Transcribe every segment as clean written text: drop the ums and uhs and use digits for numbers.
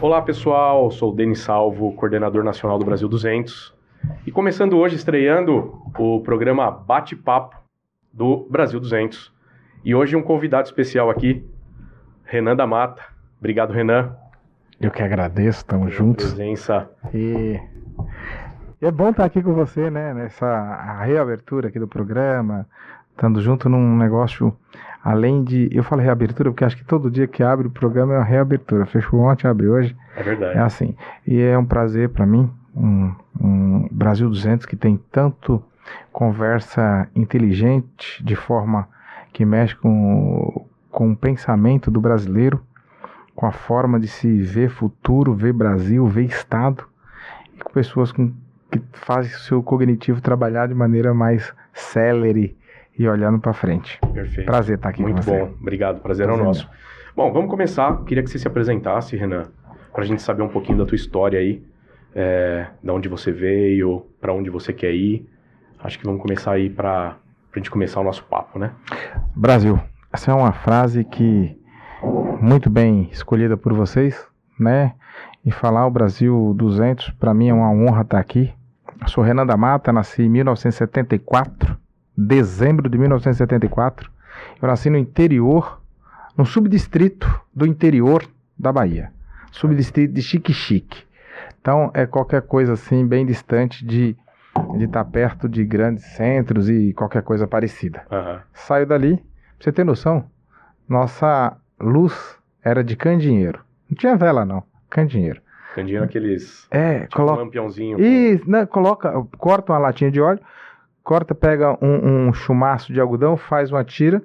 Olá pessoal, sou o Denis Salvo, coordenador nacional do Brasil 200 e começando hoje, estreando o programa Bate-Papo do Brasil 200 e hoje um convidado especial aqui, Renan da Mata. Obrigado, Renan. Eu que agradeço, estamos juntos. Presença. E é bom estar aqui com você, né, nessa reabertura aqui do programa, estando junto num negócio, além de... Eu falo reabertura porque acho que todo dia que abre o programa é uma reabertura. Fechou ontem, abre hoje. É verdade. É assim. E é um prazer para mim, um Brasil 200 que tem tanto conversa inteligente, de forma que mexe com o pensamento do brasileiro, com a forma de se ver futuro, ver Brasil, ver Estado, e com pessoas que fazem o seu cognitivo trabalhar de maneira mais célere e olhando para frente. Perfeito. Prazer estar aqui Muito com você. bom, obrigado, prazer é o nosso. Bom, vamos começar. Queria que você se apresentasse, Renan, para a gente saber um pouquinho da tua história aí, de onde você veio, para onde você quer ir. Acho que vamos começar aí para a gente começar o nosso papo, né? Brasil, essa é uma frase que muito bem escolhida por vocês, né? E falar o Brasil 200, para mim é uma honra estar aqui. Eu sou Renan da Mata, nasci em 1974, dezembro de 1974. Eu nasci no interior, no subdistrito do interior da Bahia, subdistrito de Xique-Xique. Então é qualquer coisa assim bem distante de estar perto de grandes centros e qualquer coisa parecida. Saio dali, pra você ter noção, nossa luz era de candinheiro. Não tinha vela não, candinheiro. Candinheiro aqueles... coloca... um lampiãozinho. E corta uma latinha de óleo, pega um chumaço de algodão, faz uma tira,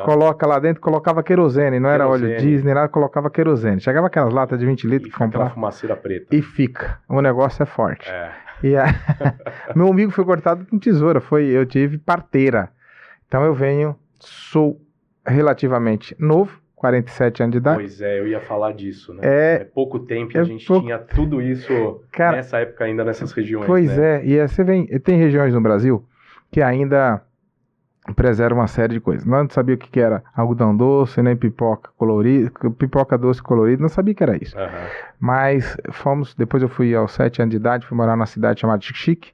coloca lá dentro, colocava querosene, não era óleo Disney, nada, colocava querosene. Chegava aquelas latas de 20 litros e que comprava. Aquela fumaceira preta. E fica. O negócio é forte. E meu umbigo foi cortado com tesoura, eu tive parteira. Então sou relativamente novo, 47 anos de idade. Pois é, eu ia falar disso, né? É pouco tempo e a gente tinha tudo isso nessa época ainda nessas regiões. Pois né? E tem regiões no Brasil que ainda preservam uma série de coisas. Não sabia o que era algodão doce, nem pipoca colorida, pipoca doce colorida, não sabia que era isso. Mas depois eu fui aos 7 anos de idade, fui morar numa cidade chamada Xique-Xique.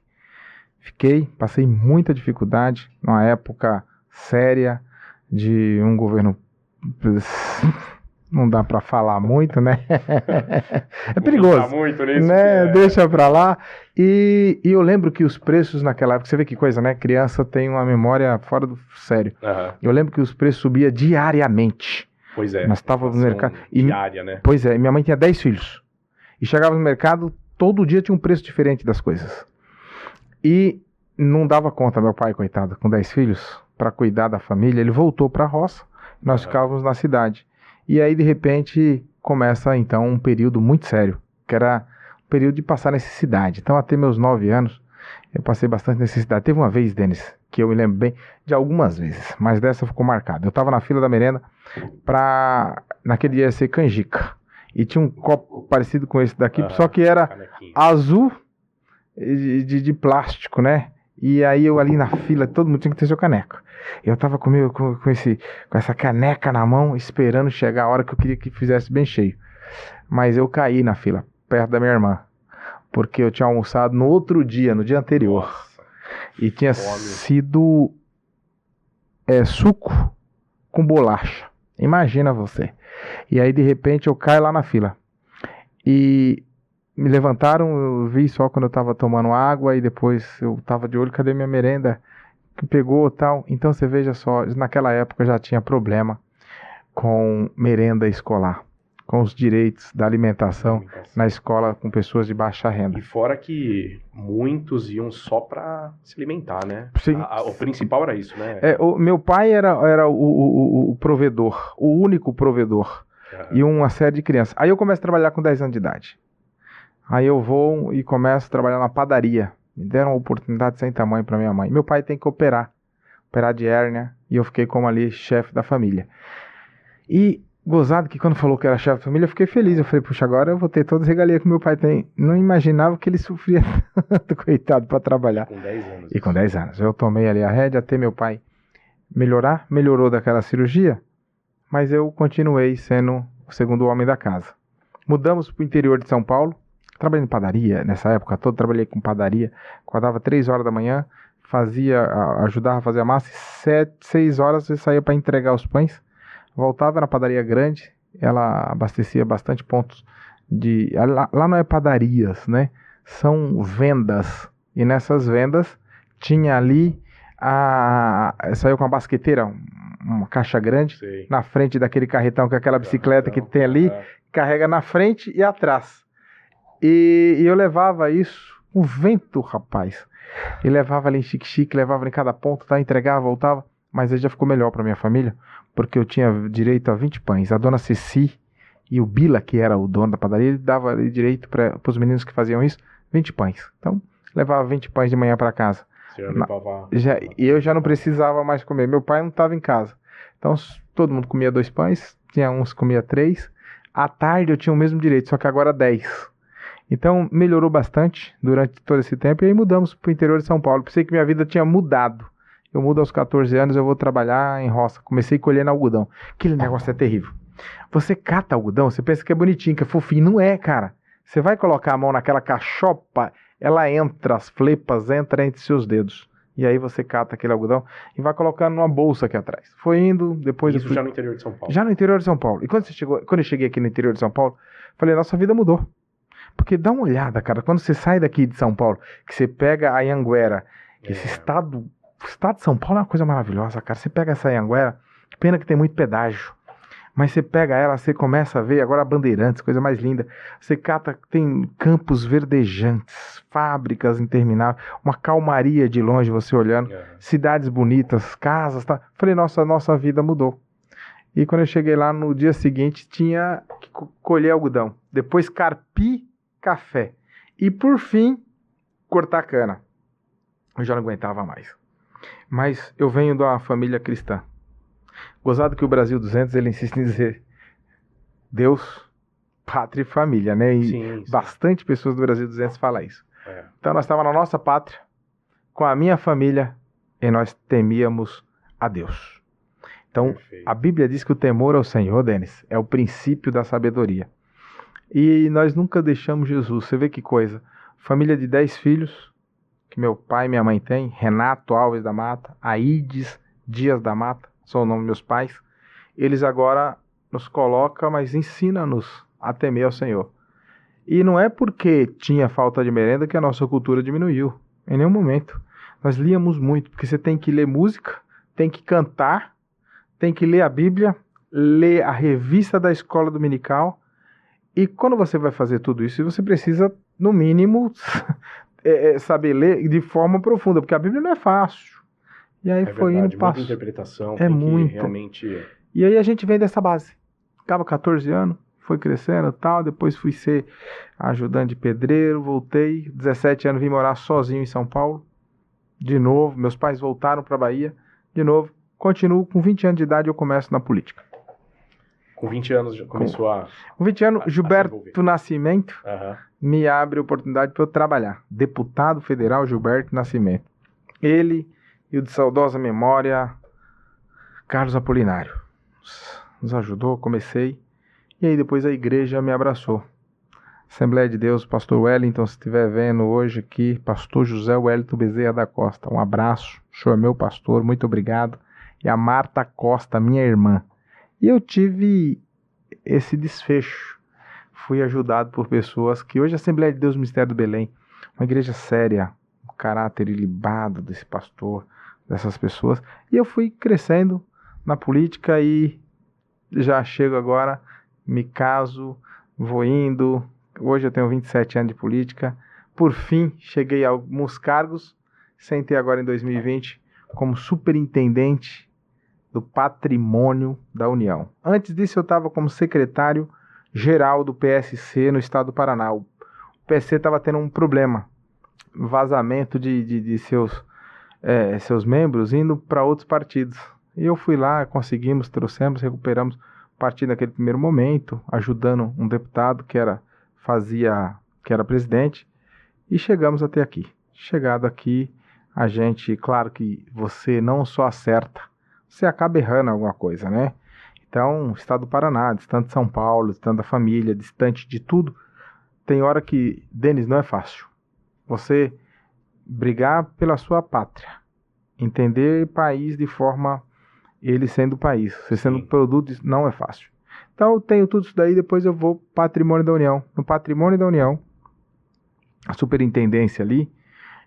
Passei muita dificuldade, numa época séria de um governo... Não dá pra falar muito, né? É perigoso, muito nisso, né? Deixa pra lá. E eu lembro que os preços naquela época, você vê que coisa, né? Criança tem uma memória fora do sério. Eu lembro que os preços subiam diariamente. Pois é. Nós estávamos no mercado. Diária, né? Pois é, minha mãe tinha 10 filhos. E chegava no mercado, todo dia tinha um preço diferente das coisas. E não dava conta, meu pai, coitado, com 10 filhos, para cuidar da família. Ele voltou pra roça, nós ficávamos na cidade. E aí, de repente, começa, então, um período muito sério, que era um período de passar necessidade. Então, até meus 9 anos, eu passei bastante necessidade. Teve uma vez, Denis, que eu me lembro bem, de algumas vezes, mas dessa ficou marcada. Eu estava na fila da merenda naquele dia ia ser canjica. E tinha um copo parecido com esse daqui, só que era azul de plástico, né? E aí eu ali na fila, todo mundo tinha que ter seu caneco. Eu tava com essa caneca na mão, esperando chegar a hora que eu queria que fizesse bem cheio. Mas eu caí na fila, perto da minha irmã, porque eu tinha almoçado no outro dia, no dia anterior. Nossa, e tinha sido suco com bolacha. Imagina você. E aí de repente eu caio lá na fila. E me levantaram, eu vi só quando eu tava tomando água, e depois eu tava de olho, cadê minha merenda? Que pegou tal. Então você veja só, naquela época já tinha problema com merenda escolar, com os direitos da alimentação na escola com pessoas de baixa renda. E fora que muitos iam só para se alimentar, né? O principal era isso, né? O meu pai era o provedor, o único provedor, e uma série de crianças. Aí eu começo a trabalhar com 10 anos de idade. Aí eu vou e começo a trabalhar na padaria. Me deram uma oportunidade sem tamanho para minha mãe. Meu pai tem que operar de hérnia, e eu fiquei como ali chefe da família. E gozado que quando falou que era chefe da família, eu fiquei feliz. Eu falei, puxa, agora eu vou ter todas as regalias que meu pai tem. Não imaginava que ele sofria tanto, coitado, para trabalhar. Com 10 anos. E com 10 anos. Eu tomei ali a rédea até meu pai melhorou daquela cirurgia, mas eu continuei sendo o segundo homem da casa. Mudamos para o interior de São Paulo. Trabalhei em padaria nessa época toda, trabalhei com padaria. Acordava 3 horas da manhã, ajudava a fazer a massa, e 6 horas eu saía para entregar os pães. Voltava na padaria grande, ela abastecia bastante pontos de... Lá não é padarias, né? São vendas. E nessas vendas tinha ali, saiu com uma basqueteira, uma caixa grande, Sei. na frente daquele carretão, com aquela bicicleta que tem ali, carrega na frente e atrás. E eu levava isso, um vento, rapaz. E levava ali em chique-chique, levava em cada ponto, tá? Entregava, voltava. Mas aí já ficou melhor para minha família, porque eu tinha direito a 20 pães. A dona Ceci e o Bila, que era o dono da padaria, ele dava ali direito para os meninos que faziam isso, 20 pães. Então, levava 20 pães de manhã para casa. Você já levava... E eu já não precisava mais comer. Meu pai não estava em casa. Então, todo mundo comia 2 pães, tinha uns que comia 3. À tarde eu tinha o mesmo direito, só que agora 10. Então, melhorou bastante durante todo esse tempo. E aí mudamos para o interior de São Paulo. Pensei que minha vida tinha mudado. Eu mudo aos 14 anos, eu vou trabalhar em roça. Comecei colhendo algodão. Aquele negócio é terrível. Você cata algodão, você pensa que é bonitinho, que é fofinho. Não é, cara. Você vai colocar a mão naquela cachopa, ela entra, as flepas entram entre seus dedos. E aí você cata aquele algodão e vai colocando numa bolsa aqui atrás. Foi indo, depois... Isso já no interior de São Paulo. Já no interior de São Paulo. E quando eu cheguei aqui no interior de São Paulo, falei, nossa vida mudou. Porque dá uma olhada, cara, quando você sai daqui de São Paulo, que você pega a Anhanguera, esse estado... O estado de São Paulo é uma coisa maravilhosa, cara. Você pega essa Anhanguera, que pena que tem muito pedágio. Mas você pega ela, você começa a ver agora a Bandeirantes, coisa mais linda. Você cata, tem campos verdejantes, fábricas intermináveis, uma calmaria de longe você olhando, cidades bonitas, casas, tá? Falei, nossa vida mudou. E quando eu cheguei lá no dia seguinte, tinha que colher algodão. Depois carpir café. E por fim, cortar cana. Eu já não aguentava mais. Mas eu venho de uma família cristã. Gozado que o Brasil 200, ele insiste em dizer Deus, pátria e família, né? E sim. Bastante pessoas do Brasil 200 falam isso. Então nós estávamos na nossa pátria, com a minha família, e nós temíamos a Deus. Então, a Bíblia diz que o temor ao Senhor, Denis, é o princípio da sabedoria. E nós nunca deixamos Jesus. Você vê que coisa. Família de 10 filhos, que meu pai e minha mãe têm, Renato Alves da Mata, Aides Dias da Mata, são o nome dos meus pais. Eles agora nos colocam, mas ensina-nos a temer ao Senhor. E não é porque tinha falta de merenda que a nossa cultura diminuiu. Em nenhum momento. Nós líamos muito, porque você tem que ler música, tem que cantar, tem que ler a Bíblia, ler a revista da escola dominical. E quando você vai fazer tudo isso, você precisa, no mínimo, saber ler de forma profunda, porque a Bíblia não é fácil. E aí foi verdade, indo passo. Muita interpretação, É tem muito. Que realmente... E aí a gente vem dessa base. Ficava 14 anos, foi crescendo e tal, depois fui ser ajudante de pedreiro, voltei, 17 anos vim morar sozinho em São Paulo, de novo, meus pais voltaram para Bahia, de novo, continuo, com 20 anos de idade eu começo na política. Com 20 anos já começou Com 20 anos, Gilberto Nascimento me abre a oportunidade para eu trabalhar. Deputado federal Gilberto Nascimento. Ele e o de saudosa memória, Carlos Apolinário. Nos ajudou, comecei. E aí depois a igreja me abraçou. Assembleia de Deus, pastor Wellington, se estiver vendo hoje aqui, pastor José Wellington Bezerra da Costa. Um abraço, o senhor é meu pastor, muito obrigado. E a Marta Costa, minha irmã. E eu tive esse desfecho. Fui ajudado por pessoas que hoje a Assembleia de Deus Mistério do Belém, uma igreja séria, o caráter ilibado desse pastor, dessas pessoas. E eu fui crescendo na política e já chego agora, me caso, vou indo. Hoje eu tenho 27 anos de política. Por fim, cheguei a alguns cargos. Sentei agora em 2020 como superintendente do Patrimônio da União. Antes disso eu estava como secretário-geral do PSC no estado do Paraná. O PSC estava tendo um problema, vazamento de seus membros indo para outros partidos. E eu fui lá, conseguimos, trouxemos, recuperamos o partido naquele primeiro momento, ajudando um deputado que era presidente, e chegamos até aqui. Chegado aqui, a gente, claro que você não só acerta, você acaba errando alguma coisa, né? Então, estado do Paraná, distante de São Paulo, distante da família, distante de tudo. Tem hora que, Denis, não é fácil. Você brigar pela sua pátria, entender o país de forma, ele sendo o país, você sendo produto, não é fácil. Então eu tenho tudo isso daí, depois eu vou Patrimônio da União. No Patrimônio da União, a superintendência ali,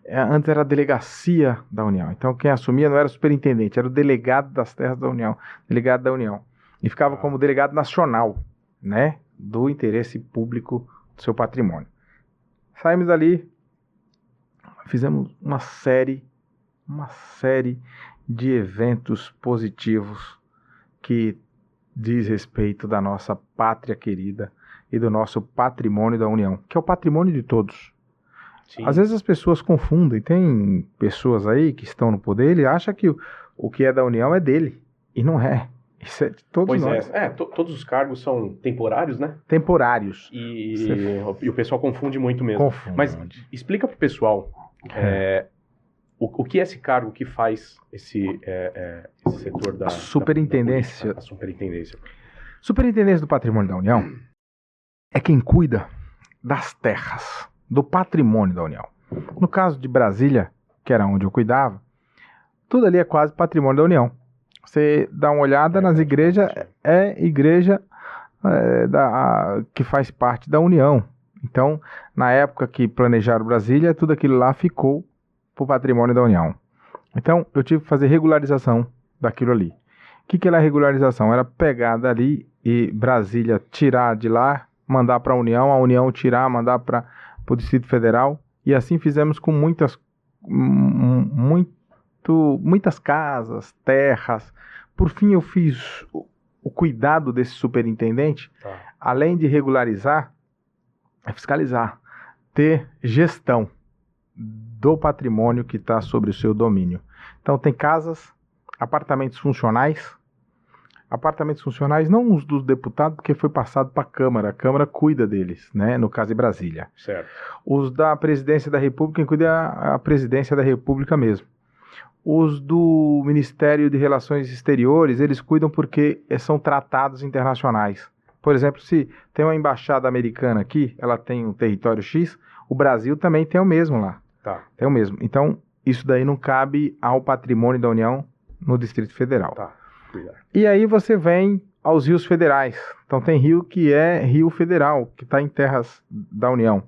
antes era a delegacia da União. Então quem assumia não era o superintendente, era o delegado das terras da União, delegado da União. E ficava como delegado nacional, né, do interesse público do seu patrimônio. Saímos dali, fizemos uma série de eventos positivos que diz respeito da nossa pátria querida e do nosso patrimônio da União, que é o patrimônio de todos. Sim. Às vezes as pessoas confundem, tem pessoas aí que estão no poder e acham que o que é da União é dele, e não é. Isso é de todos nós. Todos os cargos são temporários, né? Temporários. E o pessoal confunde muito mesmo. Confunde. Mas explica pro pessoal o que é esse cargo, o que faz esse setor da superintendência. A superintendência. Superintendência do Patrimônio da União é quem cuida das terras, do patrimônio da União. No caso de Brasília, que era onde eu cuidava, tudo ali é quase patrimônio da União. Você dá uma olhada nas igrejas, igreja que faz parte da União. Então, na época que planejaram Brasília, tudo aquilo lá ficou para o patrimônio da União. Então, eu tive que fazer regularização daquilo ali. O que era a regularização? Era pegar dali e Brasília tirar de lá, mandar para a União tirar, mandar para o Distrito Federal. E assim fizemos com muitas casas, terras. Por fim, eu fiz o cuidado desse superintendente, além de regularizar, é fiscalizar, ter gestão do patrimônio que está sobre o seu domínio. Então tem casas, apartamentos funcionais não os dos deputados, porque foi passado para a Câmara cuida deles, né? No caso de Brasília. Certo. Os da Presidência da República, quem cuida é a Presidência da República mesmo. Os do Ministério de Relações Exteriores, eles cuidam porque são tratados internacionais. Por exemplo, se tem uma embaixada americana aqui, ela tem um território X, o Brasil também tem o mesmo lá. Tá. Tem o mesmo. Então, isso daí não cabe ao patrimônio da União no Distrito Federal. Tá. Cuidado. E aí você vem aos rios federais. Então tem rio que é rio federal, que está em terras da União.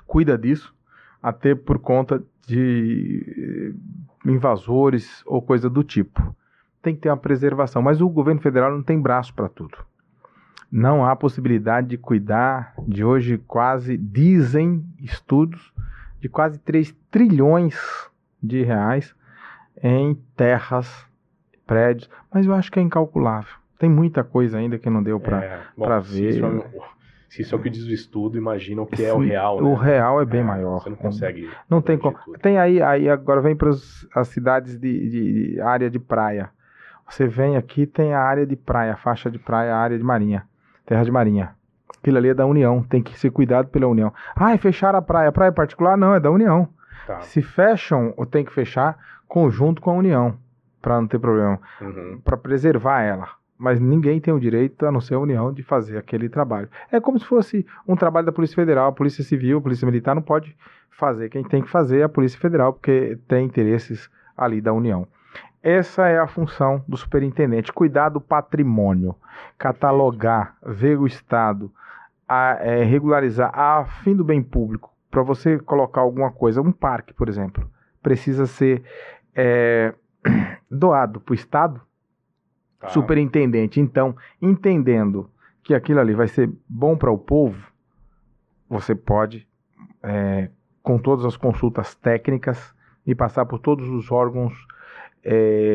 Cuida disso, até por conta de invasores ou coisa do tipo. Tem que ter uma preservação, mas o governo federal não tem braço para tudo. Não há possibilidade de cuidar de hoje dizem estudos, de quase 3 trilhões de reais em terras, prédios, mas eu acho que é incalculável. Tem muita coisa ainda que não deu para ver. Se isso é o que diz o estudo, imagina o que é o real. O real é bem maior. Você não consegue. Não tem como. Tem aí agora vem para as cidades de área de praia. Você vem aqui, tem a área de praia, faixa de praia, a área de marinha, terra de marinha. Aquilo ali é da União, tem que ser cuidado pela União. Fecharam a praia particular? Não, é da União. Tá. Se fecham, ou tem que fechar conjunto com a União, para não ter problema, para preservar ela. Mas ninguém tem o direito, a não ser a União, de fazer aquele trabalho. É como se fosse um trabalho da Polícia Federal, a Polícia Civil, a Polícia Militar não pode fazer. Quem tem que fazer é a Polícia Federal, porque tem interesses ali da União. Essa é a função do superintendente, cuidar do patrimônio, catalogar, ver o estado, regularizar a fim do bem público. Para você colocar alguma coisa, um parque, por exemplo, precisa ser doado para o estado. Superintendente, então, entendendo que aquilo ali vai ser bom para o povo, você pode, com todas as consultas técnicas e passar por todos os órgãos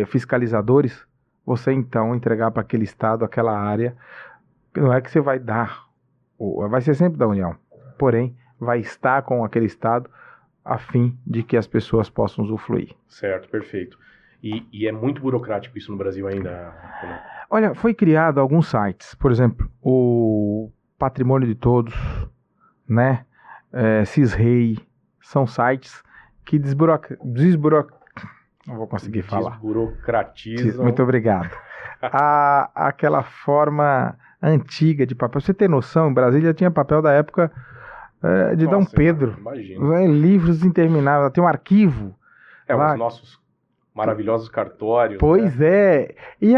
fiscalizadores, você então entregar para aquele estado, aquela área. Não é que você vai dar, vai ser sempre da União, porém vai estar com aquele estado a fim de que as pessoas possam usufruir. Certo, perfeito. E é muito burocrático isso no Brasil ainda? Olha, foi criado alguns sites, por exemplo, o Patrimônio de Todos, né? Cisrei, são sites que Não vou conseguir falar. Desburocratizam. Muito obrigado. Aquela forma antiga de papel. Você tem noção, em Brasília tinha papel da época de Dom Pedro. Imagina. Livros intermináveis. Tem um arquivo. Os nossos maravilhosos cartórios. Pois é. E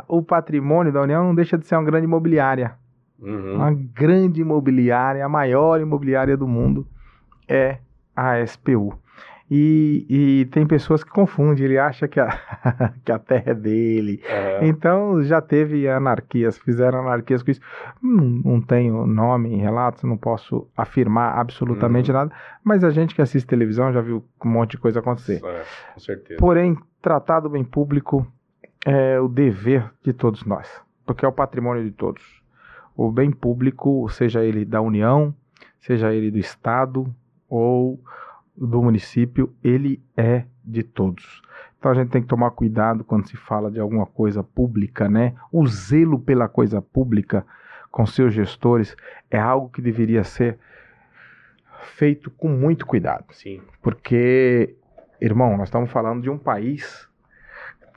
o patrimônio da União não deixa de ser uma grande imobiliária. Uma grande imobiliária, a maior imobiliária do mundo é a SPU. E tem pessoas que confundem, ele acha que a terra é dele. Então já teve anarquias, fizeram anarquias com isso. Não tenho nome em relatos, não posso afirmar absolutamente nada, mas a gente que assiste televisão já viu um monte de coisa acontecer. Com certeza. Porém, tratar do bem público é o dever de todos nós, porque é o patrimônio de todos. O bem público, seja ele da União, seja ele do Estado ou do município, ele é de todos. Então a gente tem que tomar cuidado quando se fala de alguma coisa pública, né? O zelo pela coisa pública com seus gestores é algo que deveria ser feito com muito cuidado. Sim. Porque, irmão, nós estamos falando de um país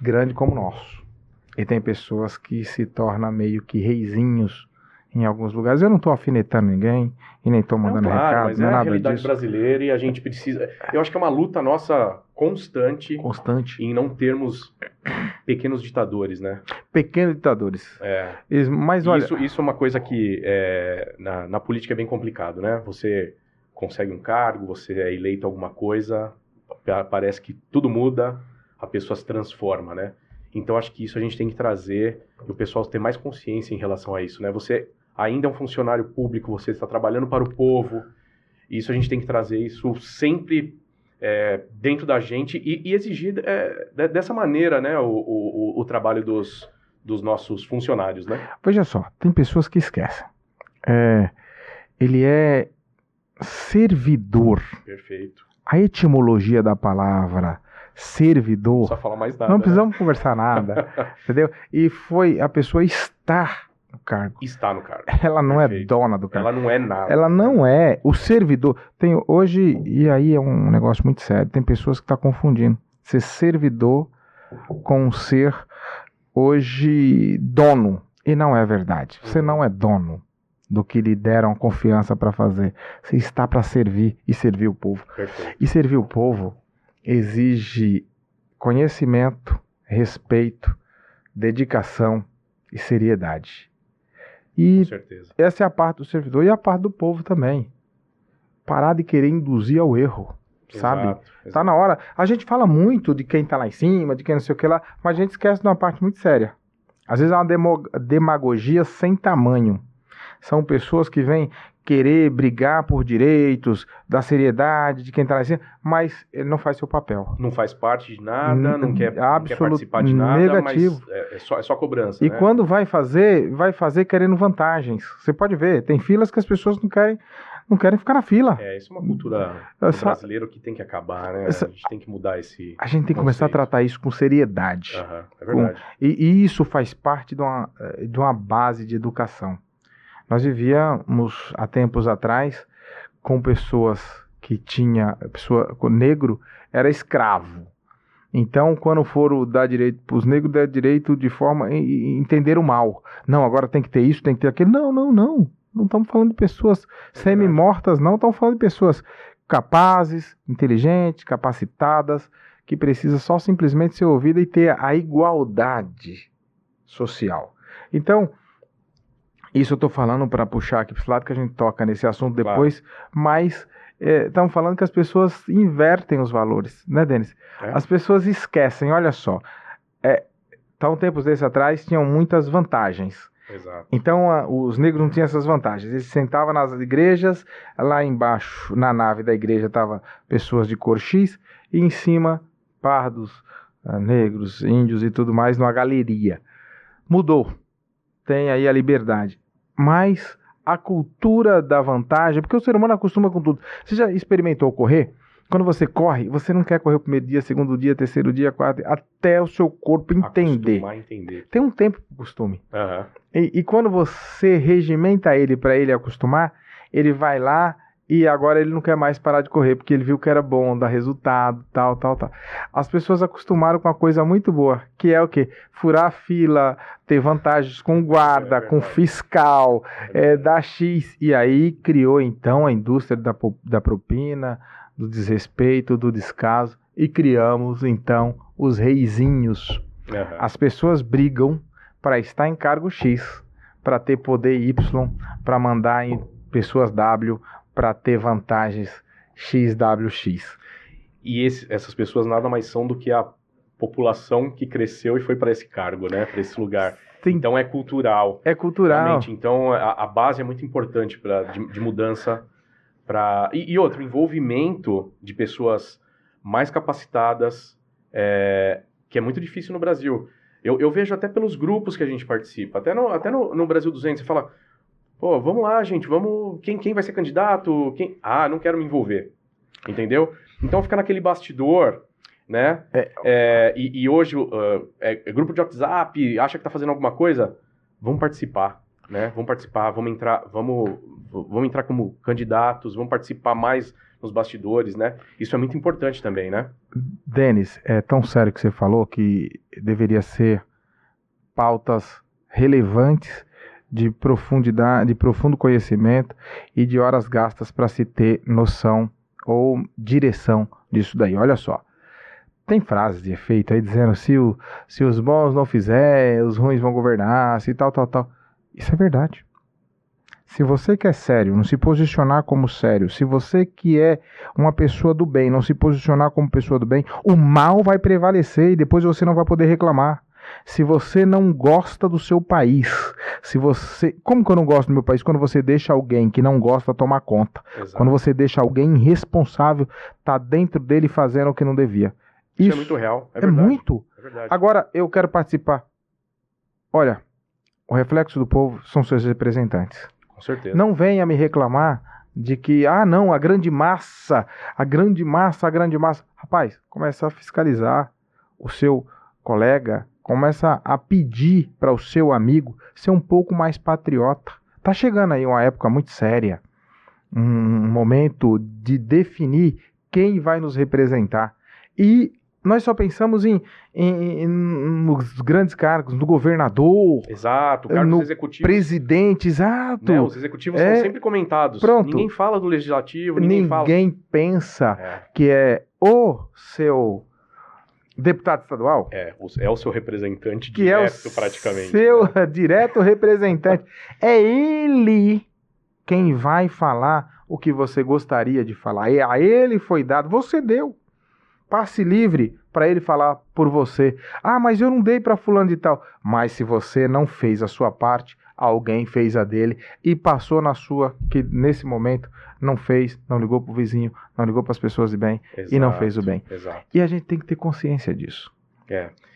grande como o nosso. E tem pessoas que se tornam meio que reizinhos em alguns lugares. Eu não estou afinetando ninguém e nem estou mandando recado, mas não é a nada realidade disso. brasileira e a gente precisa... Eu acho que é uma luta nossa constante em não termos pequenos ditadores, né? Pequenos ditadores. Mas olha... Isso é uma coisa que na política é bem complicado, né? Você consegue um cargo, você é eleito a alguma coisa, parece que tudo muda, a pessoa se transforma, né? Então acho que isso a gente tem que trazer e o pessoal ter mais consciência em relação a isso, né? Você ainda é um funcionário público, você está trabalhando para o povo, e isso a gente tem que trazer isso sempre dentro da gente e exigir dessa maneira, né, o trabalho dos nossos funcionários, né? Veja só, tem pessoas que esquecem. Ele é servidor. Perfeito. A etimologia da palavra servidor... Não precisa falar mais nada. Não precisamos conversar nada, entendeu? E foi a pessoa estar no cargo. Está no cargo. Ela não é dona do cargo. Ela não é nada. Ela não é. O servidor... Tem hoje, e aí é um negócio muito sério, tem pessoas que estão confundindo ser servidor com ser hoje dono. E não é verdade. Você não é dono do que lhe deram confiança para fazer. Você está para servir e servir o povo. Perfeito. E servir o povo exige conhecimento, respeito, dedicação e seriedade. E com certeza. Essa é a parte do servidor e a parte do povo também. Parar de querer induzir ao erro, sabe? Exato. Tá na hora. A gente fala muito de quem tá lá em cima, de quem não sei o que lá, mas a gente esquece de uma parte muito séria. Às vezes é uma demagogia sem tamanho. São pessoas que vêm querer brigar por direitos, da seriedade de quem está lá em cima, mas ele não faz seu papel. Não faz parte de nada, não quer participar de nada, negativo. Mas é só cobrança. E né? quando vai fazer querendo vantagens. Você pode ver, tem filas que as pessoas não querem ficar na fila. Isso é uma cultura brasileira que tem que acabar, né? A gente tem que mudar esse A gente tem que começar a tratar isso com seriedade. É verdade. E isso faz parte de uma base de educação. Nós vivíamos, há tempos atrás, com pessoas que negro era escravo. Então, quando foram dar direito para os negros, dar direito de forma a entender o mal. Não, agora tem que ter isso, tem que ter aquilo. Não. Não estamos falando de pessoas semi-mortas, não. Estamos falando de pessoas capazes, inteligentes, capacitadas, que precisam só simplesmente ser ouvidas e ter a igualdade social. Então, isso eu estou falando para puxar aqui para esse lado, que a gente toca nesse assunto depois, mas estamos falando que as pessoas invertem os valores, né, Denis? As pessoas esquecem, olha só, há um tempos desses atrás tinham muitas vantagens. Exato. Então os negros não tinham essas vantagens, eles sentavam nas igrejas, lá embaixo, na nave da igreja, estavam pessoas de cor X, e em cima, pardos, negros, índios e tudo mais, numa galeria. Mudou. Tem aí a liberdade, mas a cultura da vantagem, porque o ser humano acostuma com tudo. Você já experimentou correr? Quando você corre, você não quer correr o primeiro dia, segundo dia, terceiro dia, quarto, até o seu corpo entender. Tem um tempo para o costume. E quando você regimenta ele para ele acostumar, ele vai lá E agora ele não quer mais parar de correr, porque ele viu que era bom, dá resultado, tal. As pessoas acostumaram com uma coisa muito boa, que é o quê? Furar a fila, ter vantagens com guarda, com fiscal, dar X. E aí criou, então, a indústria da propina, do desrespeito, do descaso. E criamos, então, os reizinhos. Uhum. As pessoas brigam para estar em cargo X, para ter poder Y, para mandar em pessoas W, para ter vantagens XWX. E essas pessoas nada mais são do que a população que cresceu e foi para esse cargo, né? Para esse lugar. Sim. Então é cultural. É cultural. Realmente. Então a base é muito importante de mudança. E outro, envolvimento de pessoas mais capacitadas, que é muito difícil no Brasil. Eu vejo até pelos grupos que a gente participa. Até no Brasil 200, você fala... Pô, vamos lá, gente, vamos... Quem vai ser candidato? Não quero me envolver. Entendeu? Então fica naquele bastidor, né? E hoje, grupo de WhatsApp, acha que tá fazendo alguma coisa? Vamos participar, né? Vamos participar, vamos entrar como candidatos, vamos participar mais nos bastidores, né? Isso é muito importante também, né? Denis, é tão sério que você falou que deveria ser pautas relevantes de profundidade, de profundo conhecimento e de horas gastas para se ter noção ou direção disso daí. Olha só, tem frases de efeito aí dizendo se os bons não fizerem, os ruins vão governar, se tal. Isso é verdade. Se você que é sério, não se posicionar como sério, se você que é uma pessoa do bem, não se posicionar como pessoa do bem, o mal vai prevalecer e depois você não vai poder reclamar. Se você não gosta do seu país, como que eu não gosto do meu país? Quando você deixa alguém que não gosta tomar conta. Exato. Quando você deixa alguém irresponsável tá dentro dele fazendo o que não devia. Isso é muito real, é verdade. Muito. É verdade. Agora, eu quero participar. Olha, o reflexo do povo são seus representantes. Com certeza. Não venha me reclamar de que, não, a grande massa. Rapaz, começa a fiscalizar o seu colega, começa a pedir para o seu amigo ser um pouco mais patriota. Tá chegando aí uma época muito séria, um momento de definir quem vai nos representar. E nós só pensamos nos grandes cargos, no governador, exato, cargos no executivos, presidente, exato. Né, os executivos são sempre comentados. Pronto. Ninguém fala do legislativo, ninguém pensa que é o seu deputado estadual. É o seu representante que direto, praticamente. Seu direto representante. É ele quem vai falar o que você gostaria de falar. E a ele foi dado, você deu. Passe livre para ele falar por você. Mas eu não dei para fulano de tal. Mas se você não fez a sua parte, alguém fez a dele e passou na sua, que nesse momento não fez, não ligou para o vizinho, não ligou para as pessoas de bem. Exato, e não fez o bem. Exato. E a gente tem que ter consciência disso.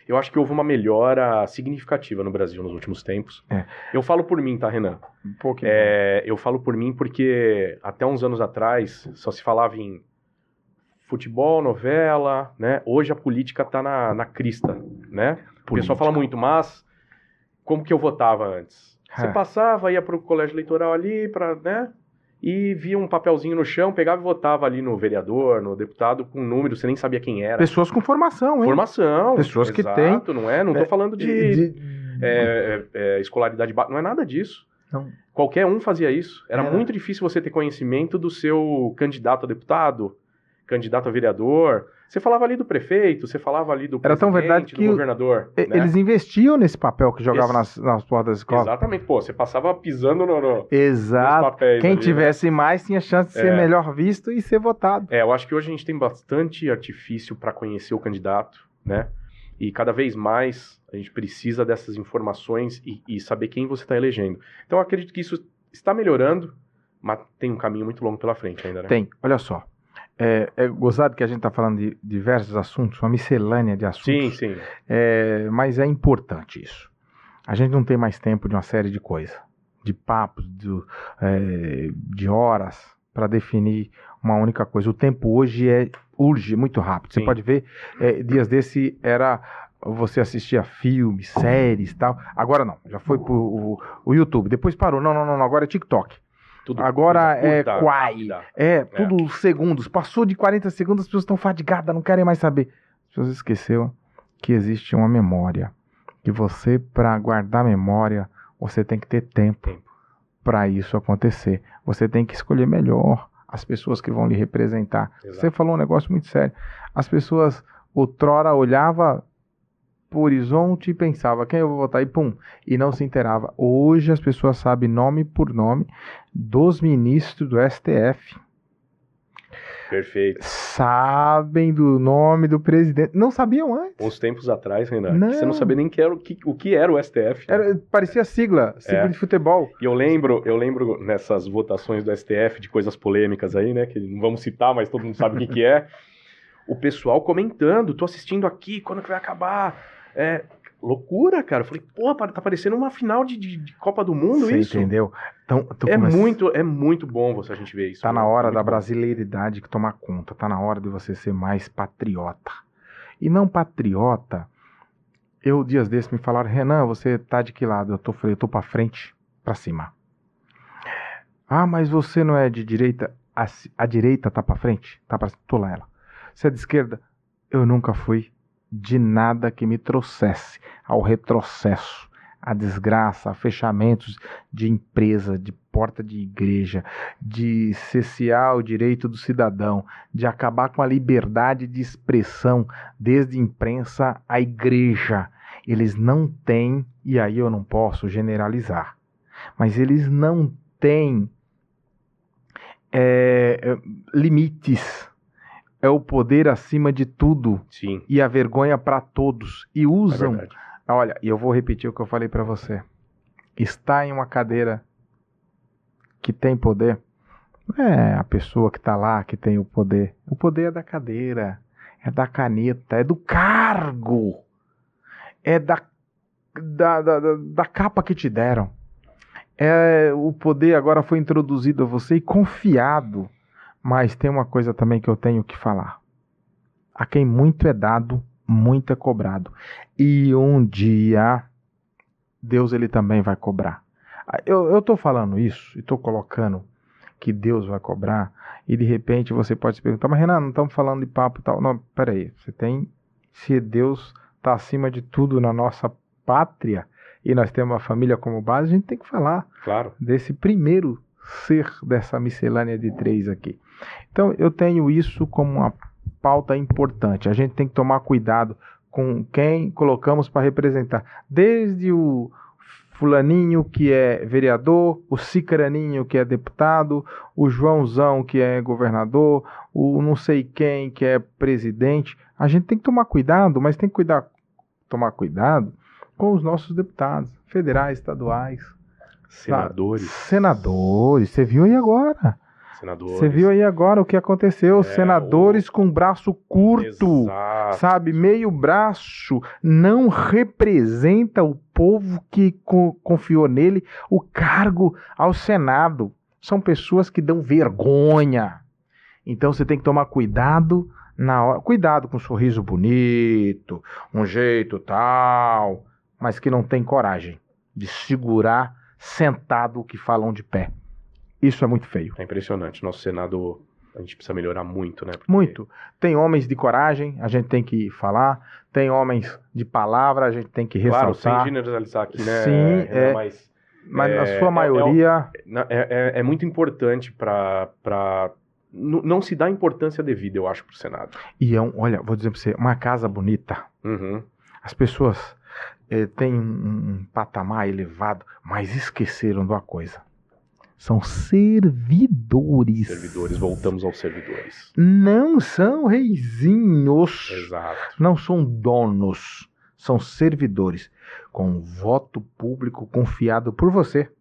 Eu acho que houve uma melhora significativa no Brasil nos últimos tempos. Eu falo por mim, tá, Renan? Um pouquinho. Eu falo por mim porque até uns anos atrás só se falava em futebol, novela, né? Hoje a política tá na crista, né? O pessoal fala muito, mas como que eu votava antes? Você passava, ia pro colégio eleitoral ali, né? E via um papelzinho no chão, pegava e votava ali no vereador, no deputado, com um número, você nem sabia quem era. Pessoas com formação, hein? Formação. Pessoas exato, que têm. Não é? Não tô falando de escolaridade baixa, não é nada disso. Não. Qualquer um fazia isso. Era muito difícil você ter conhecimento do seu candidato a deputado, candidato a vereador. Você falava ali do prefeito, você falava ali do presidente, tão verdade que do governador. Eles investiam nesse papel que jogavam nas portas da escola. Exatamente, você passava pisando Exato. nos papéis. Quem ali, tivesse mais tinha chance de ser melhor visto e ser votado. Eu acho que hoje a gente tem bastante artifício para conhecer o candidato, né? E cada vez mais a gente precisa dessas informações e saber quem você está elegendo. Então eu acredito que isso está melhorando, mas tem um caminho muito longo pela frente ainda, né? Tem, olha só. É gozado que a gente está falando de diversos assuntos, uma miscelânea de assuntos. Sim. Mas é importante isso. A gente não tem mais tempo de uma série de coisas, de papos, de horas, para definir uma única coisa. O tempo hoje urge muito rápido. Sim. Você pode ver, dias desse era você assistia filmes, séries e tal. Agora não, já foi pro o YouTube. Depois parou. Não, agora é TikTok. Tudo Agora coisa é curta, quai. rápida. Tudo segundos. Passou de 40 segundos, as pessoas estão fadigadas, não querem mais saber. As pessoas esqueceram que existe uma memória. Que você, para guardar memória, você tem que ter tempo para isso acontecer. Você tem que escolher melhor as pessoas que vão lhe representar. Exato. Você falou um negócio muito sério. As pessoas outrora olhavam pro horizonte e pensava quem eu vou votar e pum, e não se inteirava. Hoje as pessoas sabem nome por nome dos ministros do STF. Perfeito. Sabem do nome do presidente. Não sabiam antes. Uns tempos atrás, Renan, Não. você não sabia nem o que era o STF. Né? Parecia sigla de futebol. E eu lembro nessas votações do STF de coisas polêmicas aí, né, que não vamos citar, mas todo mundo sabe o que é. O pessoal comentando, tô assistindo aqui, quando que vai acabar? Loucura, cara. Eu falei, pô, tá parecendo uma final de Copa do Mundo. Você isso. entendeu? Então, É muito bom a gente ver isso. Tá na hora da bom. brasileiridade que tomar conta. Tá na hora de você ser mais patriota. E não patriota. Dias desses me falaram, Renan, você tá de que lado? Eu tô pra frente, pra cima. Ah, mas você não é de direita? A direita tá pra frente? Tô lá ela. Você é de esquerda? Eu nunca fui de nada que me trouxesse ao retrocesso, a desgraça, a fechamentos de empresa, de porta de igreja, de cessear o direito do cidadão, de acabar com a liberdade de expressão, desde imprensa à igreja. Eles não têm, e aí eu não posso generalizar, mas eles não têm limites. É o poder acima de tudo. Sim. E a vergonha para todos. E usam. É verdade. Olha, e eu vou repetir o que eu falei para você. Está em uma cadeira que tem poder. Não é a pessoa que está lá que tem o poder. O poder é da cadeira. É da caneta. É do cargo. É da capa que te deram. O poder agora foi introduzido a você e confiado. Mas tem uma coisa também que eu tenho que falar. A quem muito é dado, muito é cobrado. E um dia, Deus ele também vai cobrar. Eu estou falando isso e estou colocando que Deus vai cobrar. E de repente você pode se perguntar, mas Renan, não estamos falando de papo e tal. Não, peraí. Se Deus está acima de tudo na nossa pátria e nós temos uma família como base, a gente tem que falar desse primeiro ser dessa miscelânea de 3 aqui. Então eu tenho isso como uma pauta importante. A gente tem que tomar cuidado com quem colocamos para representar. Desde o fulaninho que é vereador, o cicraninho que é deputado, o Joãozão que é governador, o não sei quem que é presidente. A gente tem que tomar cuidado, mas tem que tomar cuidado com os nossos deputados federais, estaduais. Senadores, você viu aí agora? Você viu aí agora o que aconteceu? Senadores com braço curto, Exato. sabe? Meio braço, não representa o povo que confiou nele o cargo ao Senado. São pessoas que dão vergonha. Então você tem que tomar cuidado na hora. Cuidado com um sorriso bonito, um jeito tal, mas que não tem coragem de segurar sentado o que falam de pé. Isso é muito feio. É impressionante. Nosso Senado, a gente precisa melhorar muito, né? Muito. Tem homens de coragem, a gente tem que falar. Tem homens de palavra, a gente tem que ressaltar. Claro, sem generalizar aqui, né? Sim, mas na sua maioria... É muito importante para não se dá importância devida, eu acho, pro Senado. E olha, vou dizer para você, uma casa bonita. Uhum. As pessoas têm um patamar elevado, mas esqueceram de uma coisa. São servidores. Servidores, voltamos aos servidores. Não são reizinhos. Exato. Não são donos. São servidores. Com voto público confiado por você.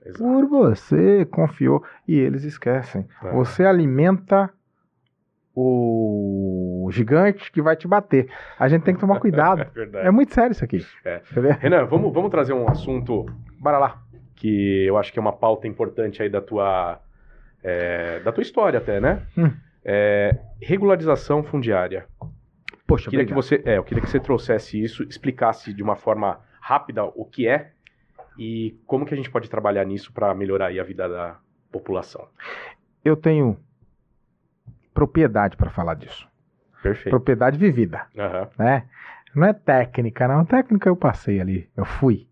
Exato. Por você, confiou. E eles esquecem. Você alimenta o gigante que vai te bater. A gente tem que tomar cuidado. Verdade. É muito sério isso aqui. Renan, vamos trazer um assunto. Bora lá. Que eu acho que é uma pauta importante aí da tua história até, né? Regularização fundiária. Poxa, eu queria que você trouxesse isso, explicasse de uma forma rápida o que é E como que a gente pode trabalhar nisso para melhorar aí a vida da população? Eu tenho propriedade para falar disso. Perfeito. Propriedade vivida, né? Não é técnica, não. Técnica eu passei ali, eu fui.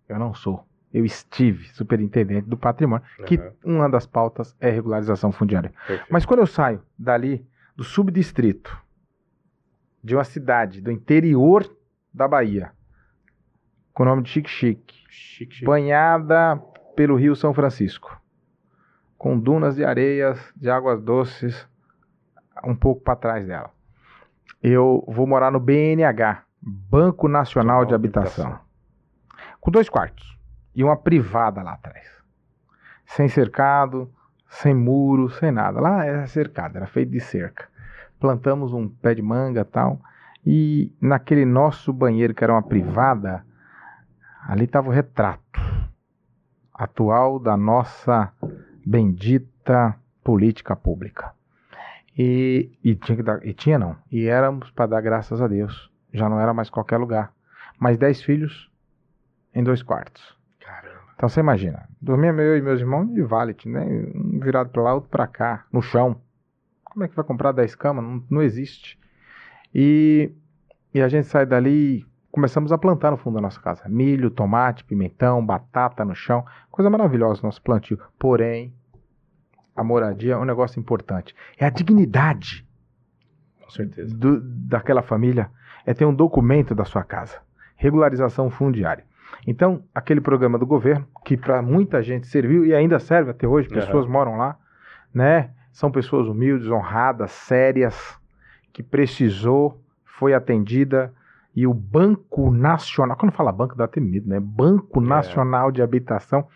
Eu não sou. Eu estive superintendente do patrimônio, que uma das pautas é regularização fundiária. Perfeito. Mas quando eu saio dali, do subdistrito, de uma cidade do interior da Bahia, com o nome de Xique-Xique, banhada pelo Rio São Francisco, com dunas de areias, de águas doces, um pouco para trás dela. Eu vou morar no BNH, Banco Nacional de Habitação, com 2 quartos e uma privada lá atrás, sem cercado, sem muro, sem nada. Lá era cercado, era feito de cerca. Plantamos um pé de manga e tal, e naquele nosso banheiro, que era uma privada, ali estava o retrato atual da nossa bendita política pública. E éramos para dar graças a Deus. Já não era mais qualquer lugar. Mais 10 filhos em 2 quartos. Caramba. Então você imagina, dormíamos eu e meus irmãos de valet, né? Um virado para lá, outro para cá, no chão. Como é que vai comprar 10 camas? Não existe. E a gente sai dali e começamos a plantar no fundo da nossa casa. Milho, tomate, pimentão, batata no chão. Coisa maravilhosa o nosso plantio. Porém, a moradia é um negócio importante. É a dignidade. Com certeza. Daquela família é ter um documento da sua casa. Regularização fundiária. Então, aquele programa do governo, que para muita gente serviu e ainda serve até hoje, pessoas moram lá, né? São pessoas humildes, honradas, sérias, que precisou, foi atendida, e o Banco Nacional, quando fala banco dá até medo, né? Banco Nacional de Habitação,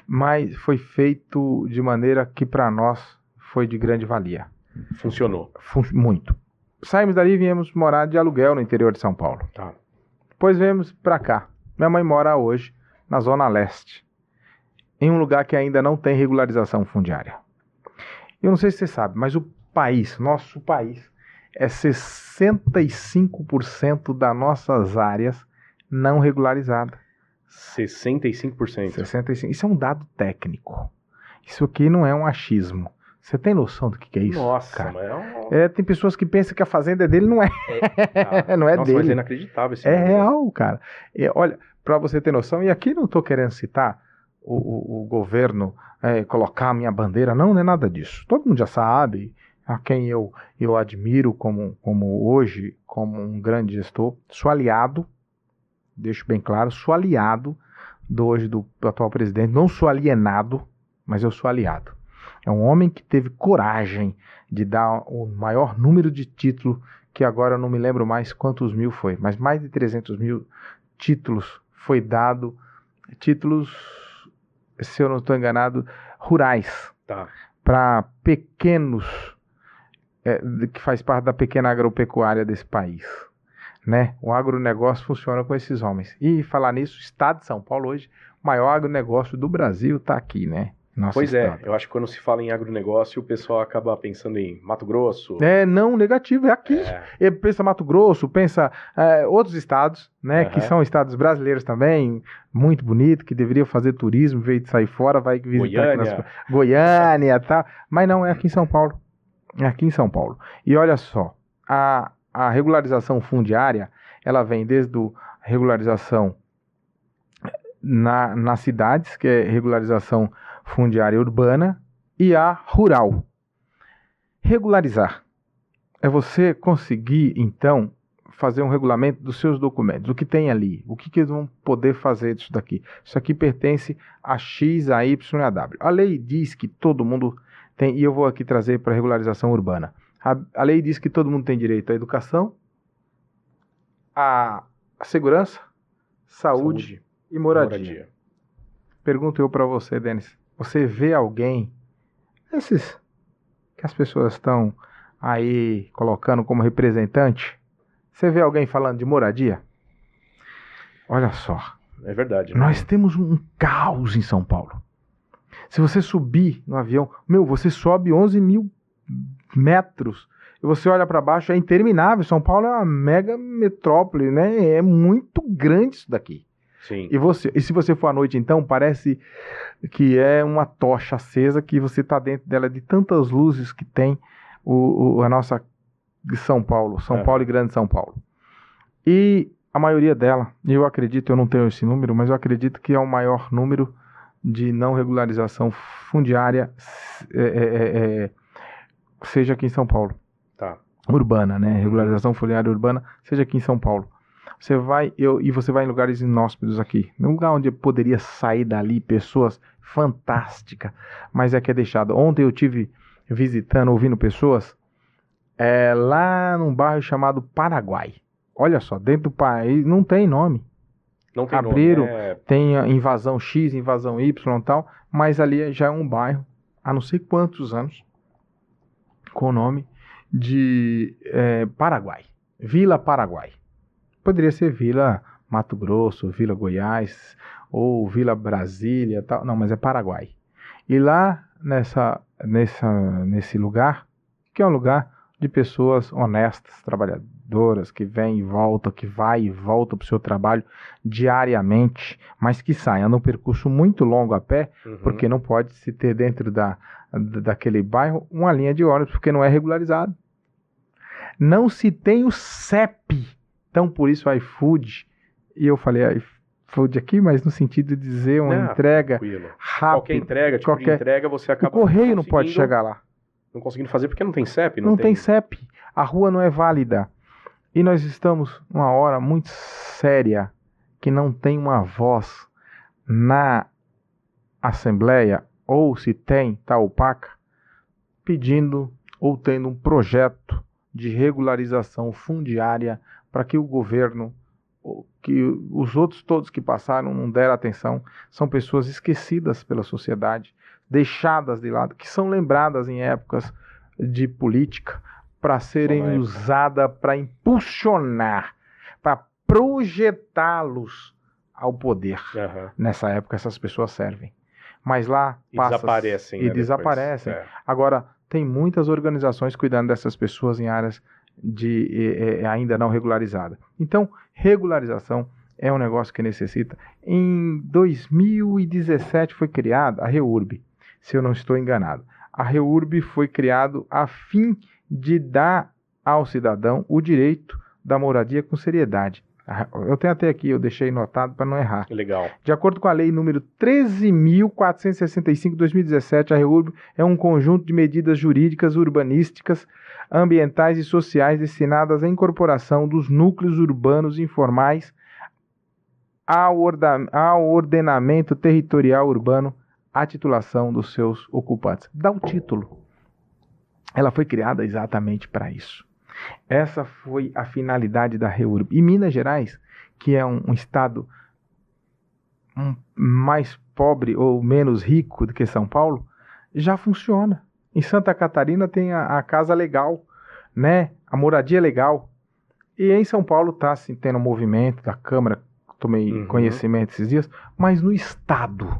mas foi feito de maneira que para nós foi de grande valia. Funcionou. Muito. Saímos dali e viemos morar de aluguel no interior de São Paulo. Tá. Depois viemos para cá. Minha mãe mora hoje na Zona Leste, em um lugar que ainda não tem regularização fundiária. Eu não sei se você sabe, mas o país, nosso país, é 65% das nossas áreas não regularizadas. 65%. 65%. Isso é um dado técnico. Isso aqui não é um achismo. Você tem noção do que é isso? Nossa, cara? Mas tem pessoas que pensam que a fazenda é dele, não é. Não é nossa, dele. Mas é inacreditável esse É número. real, cara. Olha, para você ter noção, e aqui não estou querendo citar o governo colocar a minha bandeira, não é nada disso. Todo mundo já sabe, a quem eu admiro como hoje, como um grande gestor, sou aliado, deixo bem claro, sou aliado hoje do atual presidente, não sou alienado, mas eu sou aliado. É um homem que teve coragem de dar o maior número de títulos, que agora eu não me lembro mais quantos mil foi, mas mais de 300 mil títulos foi dado, títulos, se eu não estou enganado, rurais, para pequenos, que faz parte da pequena agropecuária desse país. Né? O agronegócio funciona com esses homens. E falar nisso, o estado de São Paulo hoje, o maior agronegócio do Brasil está aqui, né? Pois é, eu acho que quando se fala em agronegócio, o pessoal acaba pensando em Mato Grosso. Não, negativo, é aqui. Pensa Mato Grosso, pensa outros estados, né, que são estados brasileiros também, muito bonito, que deveriam fazer turismo, em vez de sair fora, vai visitar Goiânia e tal. Mas não, é aqui em São Paulo. É aqui em São Paulo. E olha só, a regularização fundiária, ela vem desde a regularização nas cidades, que é regularização fundiária urbana, e a rural. Regularizar é você conseguir, então, fazer um regulamento dos seus documentos, o que tem ali, o que eles vão poder fazer disso daqui. Isso aqui pertence a X, a Y e a W. A lei diz que todo mundo tem, e eu vou aqui trazer para a regularização urbana. A lei diz que todo mundo tem direito à educação, à segurança, saúde e moradia. Pergunto eu para você, Denis. Você vê alguém, esses que as pessoas estão aí colocando como representante, você vê alguém falando de moradia? Olha só. É verdade. Nós temos um caos em São Paulo. Se você subir no avião, você sobe 11 mil metros e você olha para baixo, é interminável. São Paulo é uma mega metrópole, né? É muito grande isso daqui. Sim. E se você for à noite, então, parece que é uma tocha acesa que você está dentro dela, de tantas luzes que tem a nossa São Paulo e Grande São Paulo. E a maioria dela, eu acredito, eu não tenho esse número, mas eu acredito que é o maior número de não regularização fundiária, seja aqui em São Paulo. Tá. Urbana, né? Regularização fundiária urbana, seja aqui em São Paulo. Você vai em lugares inóspitos aqui. Num lugar onde poderia sair dali pessoas fantásticas, mas é que é deixado. Ontem eu tive visitando, ouvindo pessoas lá num bairro chamado Paraguai. Olha só, dentro do país não tem nome. Não tem Abriram, nome, tem a invasão X, invasão Y e tal, mas ali já é um bairro há não sei quantos anos com o nome de Paraguai. Vila Paraguai. Poderia ser Vila Mato Grosso, Vila Goiás ou Vila Brasília, tal. Não, mas é Paraguai. E lá nesse lugar, que é um lugar de pessoas honestas, trabalhadoras, que vêm e voltam, que vai e volta para o seu trabalho diariamente, mas que saem. Anda um percurso muito longo a pé, porque não pode se ter dentro daquele bairro uma linha de ônibus, porque não é regularizado. Não se tem o CEP. Então, por isso, o iFood, e eu falei iFood aqui, mas no sentido de dizer uma entrega rápida. Qualquer entrega, de entrega, você acaba... O correio não pode chegar lá. Não conseguindo fazer porque não tem CEP. Não tem CEP. A rua não é válida. E nós estamos numa hora muito séria que não tem uma voz na Assembleia, ou se tem, está opaca, pedindo ou tendo um projeto de regularização fundiária para que o governo, que os outros todos que passaram não deram atenção, são pessoas esquecidas pela sociedade, deixadas de lado, que são lembradas em épocas de política para serem usadas para impulsionar, para projetá-los ao poder. Nessa época essas pessoas servem. Mas lá desaparecem. Desaparecem. Agora, tem muitas organizações cuidando dessas pessoas em áreas ainda não regularizadas. Então, regularização é um negócio que necessita. Em 2017 foi criada a REURB, se eu não estou enganado. A REURB foi criada a fim de dar ao cidadão o direito da moradia com seriedade. Eu tenho até aqui, eu deixei notado para não errar. Legal. De acordo com a lei número 13.465 de 2017, a REURB é um conjunto de medidas jurídicas, urbanísticas, ambientais e sociais destinadas à incorporação dos núcleos urbanos informais ao ordenamento territorial urbano, à titulação dos seus ocupantes. Dá o título. Ela foi criada exatamente para isso. Essa foi a finalidade da REURB. E Minas Gerais, que é um estado mais pobre ou menos rico do que São Paulo, já funciona. Em Santa Catarina tem a casa legal, né? A moradia legal. E em São Paulo está assim, tendo um movimento da Câmara, tomei conhecimento esses dias, mas no estado.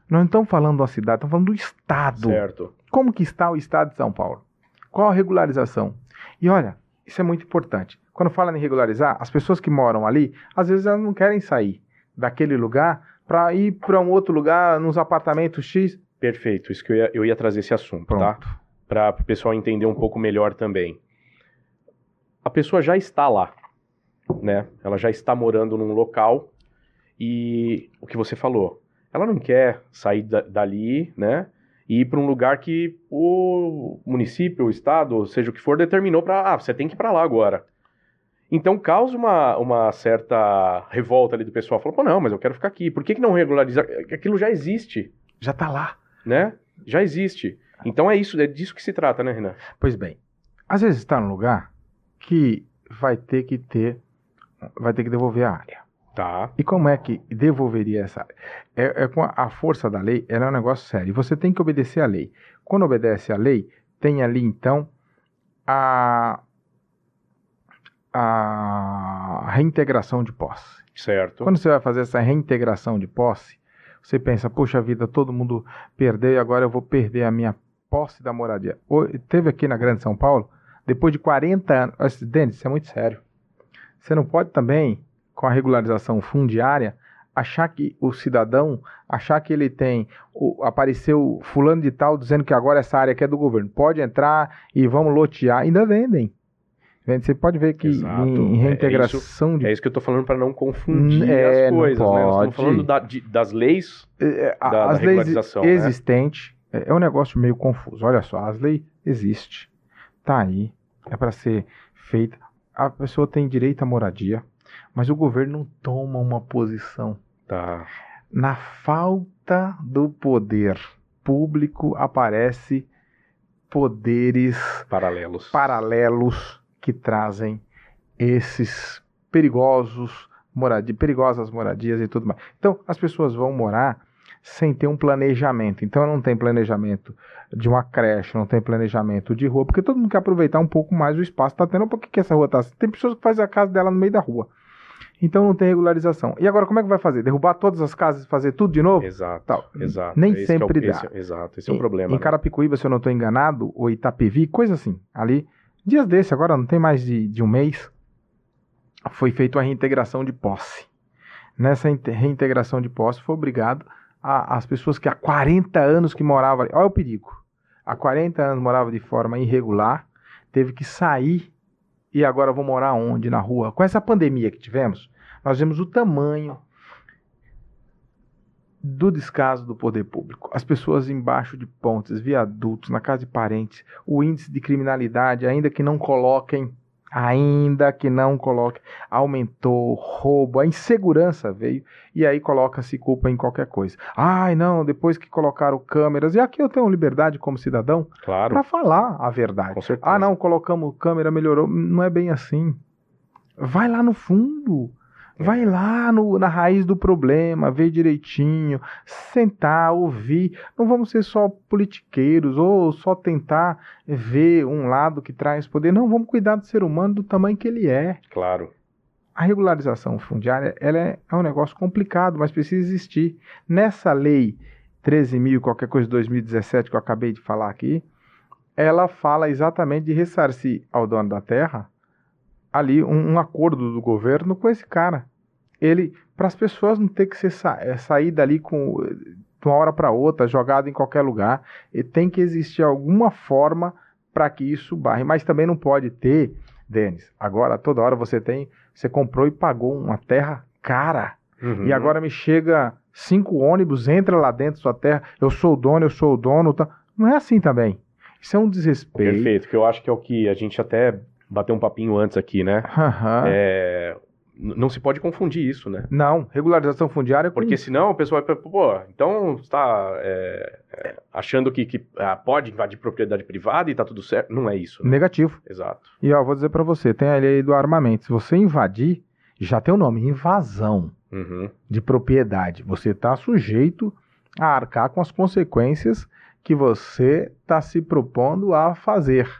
Não estamos falando da cidade, estamos falando do estado. Certo. Como que está o estado de São Paulo? Qual a regularização? E olha, isso é muito importante. Quando fala em regularizar, as pessoas que moram ali, às vezes elas não querem sair daquele lugar para ir para um outro lugar, nos apartamentos X. Perfeito, isso que eu ia trazer esse assunto, Pronto. Tá? Para o pessoal entender um pouco melhor também. A pessoa já está lá, né? Ela já está morando num local e o que você falou, ela não quer sair dali, né? E ir para um lugar que o município, o estado, ou seja o que for, determinou para, você tem que ir para lá agora. Então causa uma certa revolta ali do pessoal. Falou, pô, não, mas eu quero ficar aqui. Por que não regularizar? Aquilo já existe. Já está lá. Né? Já existe. Então é disso que se trata, né, Renan? Pois bem, às vezes está num lugar que vai ter que devolver a área. Tá. E como é que devolveria essa área? Com a força da lei, ela é um negócio sério. E você tem que obedecer à lei. Quando obedece à lei, tem ali, então, a reintegração de posse. Certo. Quando você vai fazer essa reintegração de posse, você pensa, poxa vida, todo mundo perdeu e agora eu vou perder a minha posse da moradia. Teve aqui na Grande São Paulo, depois de 40 anos... Denis, isso é muito sério. Você não pode também com a regularização fundiária, achar que o cidadão, achar que ele tem, apareceu fulano de tal dizendo que agora essa área aqui é do governo, pode entrar e vamos lotear, ainda vendem. Você pode ver que em reintegração é isso que eu estou falando para não confundir as coisas, né? Nós estamos falando das leis da regularização, leis existentes, é um negócio meio confuso. Olha só, as leis existem, tá aí, é para ser feita. A pessoa tem direito à moradia, mas o governo não toma uma posição. Tá. Na falta do poder público, aparece poderes paralelos que trazem esses perigosas moradias e tudo mais. Então, as pessoas vão morar sem ter um planejamento. Então, não tem planejamento de uma creche, não tem planejamento de rua, porque todo mundo quer aproveitar um pouco mais o espaço. Tá tendo, por que essa rua tá assim? Tem pessoas que fazem a casa dela no meio da rua. Então, não tem regularização. E agora, como é que vai fazer? Derrubar todas as casas e fazer tudo de novo? Exato. Nem sempre dá. Esse é o problema. Em Carapicuíba, se eu não estou enganado, ou Itapevi, coisa assim, ali... Dias desse, agora não tem mais de um mês, foi feita uma reintegração de posse. Nessa reintegração de posse foi obrigado as pessoas que há 40 anos que moravam ali, olha o perigo, há 40 anos moravam de forma irregular, teve que sair e agora vão morar onde? Na rua. Com essa pandemia que tivemos, nós vemos o tamanho do descaso do poder público. As pessoas embaixo de pontes, viadutos, na casa de parentes, o índice de criminalidade, ainda que não coloquem, aumentou, roubo, a insegurança veio, e aí coloca-se culpa em qualquer coisa. Ai, não, depois que colocaram câmeras, e aqui eu tenho liberdade como cidadão para falar a verdade. Com certeza. Ah, não, colocamos câmera, melhorou. Não é bem assim. Vai lá no fundo. Vai lá na raiz do problema, ver direitinho, sentar, ouvir. Não vamos ser só politiqueiros ou só tentar ver um lado que traz poder. Não, vamos cuidar do ser humano do tamanho que ele é. Claro. A regularização fundiária ela é um negócio complicado, mas precisa existir. Nessa lei 13.000, qualquer coisa de 2017 que eu acabei de falar aqui, ela fala exatamente de ressarcir ao dono da terra ali um acordo do governo com esse cara. Para as pessoas não ter que sair dali de uma hora para outra, jogado em qualquer lugar, e tem que existir alguma forma para que isso barre. Mas também não pode ter, Denis, agora toda hora você comprou e pagou uma terra cara, e agora me chega 5 ônibus, entra lá dentro da sua terra, eu sou o dono, tá? Não é assim também. Isso é um desrespeito. Perfeito, que eu acho que é o que a gente até bateu um papinho antes aqui, né? Não se pode confundir isso, né? Não, regularização fundiária... Porque senão o pessoal vai... Pô, então você está achando que pode invadir propriedade privada e tá tudo certo? Não é isso. Né? Negativo. Exato. E vou dizer para você, tem a lei do armamento. Se você invadir, já tem o nome, invasão de propriedade. Você está sujeito a arcar com as consequências que você está se propondo a fazer.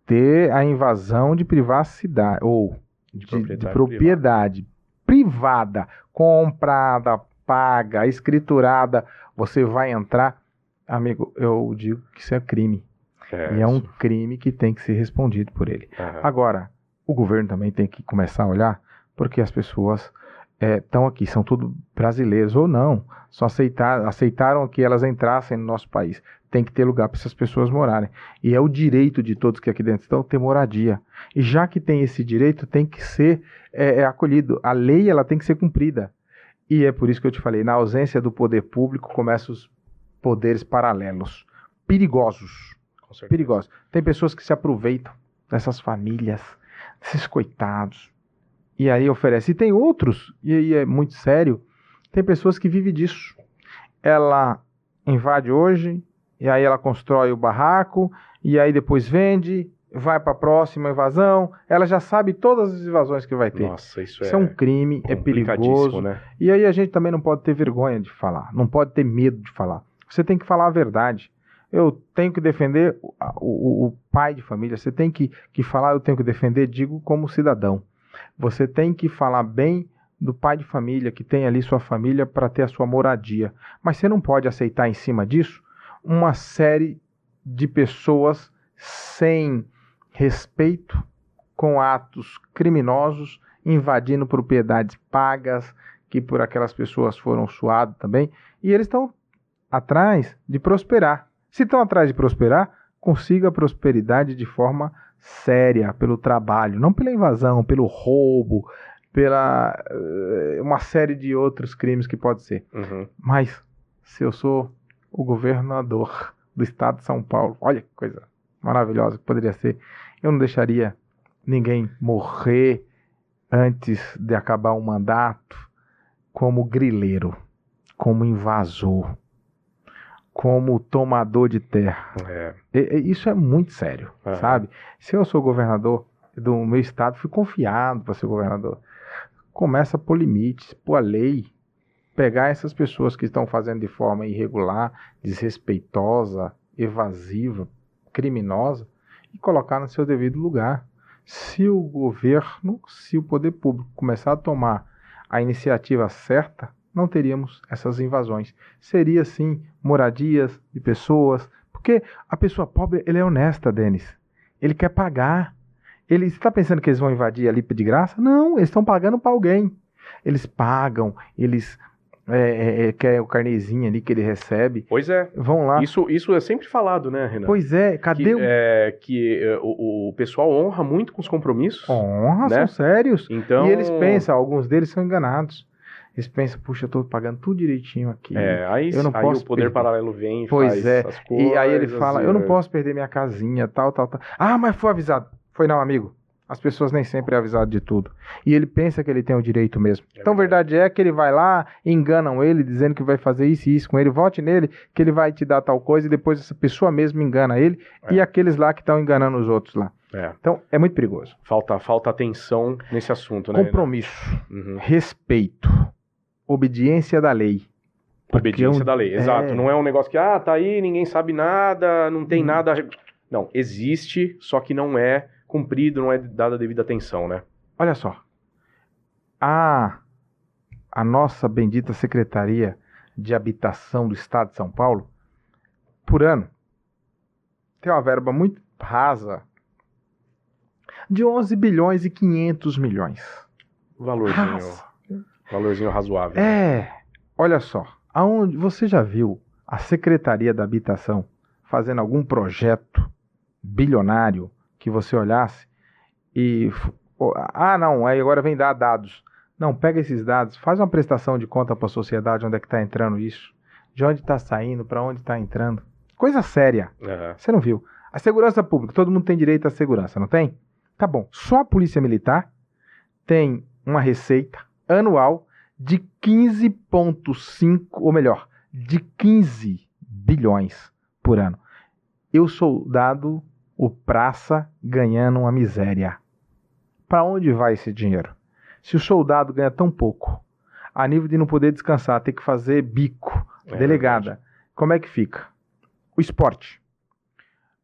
Ter a invasão de privacidade, ou... De propriedade privada, comprada, paga, escriturada, você vai entrar, amigo, eu digo que isso é crime. E é um crime que tem que ser respondido por ele. Agora, o governo também tem que começar a olhar, porque as pessoas estão aqui, são tudo brasileiros ou não, só aceitaram que elas entrassem no nosso país. Tem que ter lugar para essas pessoas morarem. E é o direito de todos que aqui dentro estão ter moradia. E já que tem esse direito, tem que ser acolhido. A lei ela tem que ser cumprida. E é por isso que eu te falei, na ausência do poder público, começam os poderes paralelos. Perigosos. Perigosos. Tem pessoas que se aproveitam dessas famílias, desses coitados. E aí oferece. E tem outros, e aí é muito sério, tem pessoas que vivem disso. Ela invade hoje... E aí ela constrói o barraco, e aí depois vende, vai para a próxima invasão. Ela já sabe todas as invasões que vai ter. Nossa, isso é um crime, é perigoso. Né? E aí a gente também não pode ter vergonha de falar, não pode ter medo de falar. Você tem que falar a verdade. Eu tenho que defender o pai de família, você tem que falar, eu tenho que defender, digo como cidadão. Você tem que falar bem do pai de família, que tem ali sua família para ter a sua moradia. Mas você não pode aceitar em cima disso uma série de pessoas sem respeito, com atos criminosos invadindo propriedades pagas, que por aquelas pessoas foram suadas também, e eles estão atrás de prosperar. Se estão atrás de prosperar, consiga a prosperidade de forma séria, pelo trabalho, não pela invasão, pelo roubo, pela uma série de outros crimes que pode ser. Uhum. Mas, se eu sou o governador do estado de São Paulo, olha que coisa maravilhosa que poderia ser, eu não deixaria ninguém morrer antes de acabar o mandato como grileiro, como invasor, como tomador de terra. Isso é muito sério, sabe? Se eu sou governador do meu estado, fui confiado para ser governador. Começa a pôr limites, pôr a lei, pegar essas pessoas que estão fazendo de forma irregular, desrespeitosa, evasiva, criminosa, e colocar no seu devido lugar. Se o governo, se o poder público começar a tomar a iniciativa certa, não teríamos essas invasões. Seria, sim, moradias de pessoas, porque a pessoa pobre, ele é honesta, Denis. Ele quer pagar. Você está pensando que eles vão invadir ali de graça? Não, eles estão pagando para alguém. Eles pagam, eles quer o carnezinho ali que ele recebe. Pois é. Vão lá. Isso é sempre falado, né, Renan? Pois é, cadê o pessoal honra muito com os compromissos. Honra, né? São sérios. Então... E eles pensam, alguns deles são enganados. Eles pensam, puxa, eu tô pagando tudo direitinho aqui. Aí o poder paralelo vem e faz as coisas. E aí ele fala, eu não posso perder minha casinha, tal. Ah, mas foi avisado. Foi não, amigo. As pessoas nem sempre é avisado de tudo. E ele pensa que ele tem o direito mesmo. Então, verdade é que ele vai lá, enganam ele, dizendo que vai fazer isso e isso com ele. Vote nele, que ele vai te dar tal coisa, e depois essa pessoa mesmo engana ele, e aqueles lá que estão enganando os outros lá. Então, é muito perigoso. Falta atenção nesse assunto, né? Compromisso, respeito, obediência da lei. Obediência da lei, exato. Não é um negócio que, tá aí, ninguém sabe nada, não tem nada... Não, existe, só que não é cumprido, não é dada a devida atenção, né? Olha só, a nossa bendita Secretaria de Habitação do Estado de São Paulo, por ano, tem uma verba muito rasa de 11 bilhões e 500 milhões. Valorzinho razoável. Olha só, você já viu a Secretaria da Habitação fazendo algum projeto bilionário que você olhasse e... não, aí agora vem dar dados. Não, pega esses dados, faz uma prestação de conta para a sociedade, onde é que está entrando isso, de onde está saindo, para onde está entrando. Coisa séria. Você não viu. A segurança pública, todo mundo tem direito à segurança, não tem? Tá bom, só a Polícia Militar tem uma receita anual de 15,5, ou melhor, de 15 bilhões por ano. E o soldado, o praça, ganhando uma miséria. Para onde vai esse dinheiro? Se o soldado ganha tão pouco, a nível de não poder descansar, ter que fazer bico, delegada, verdade. Como é que fica? O esporte.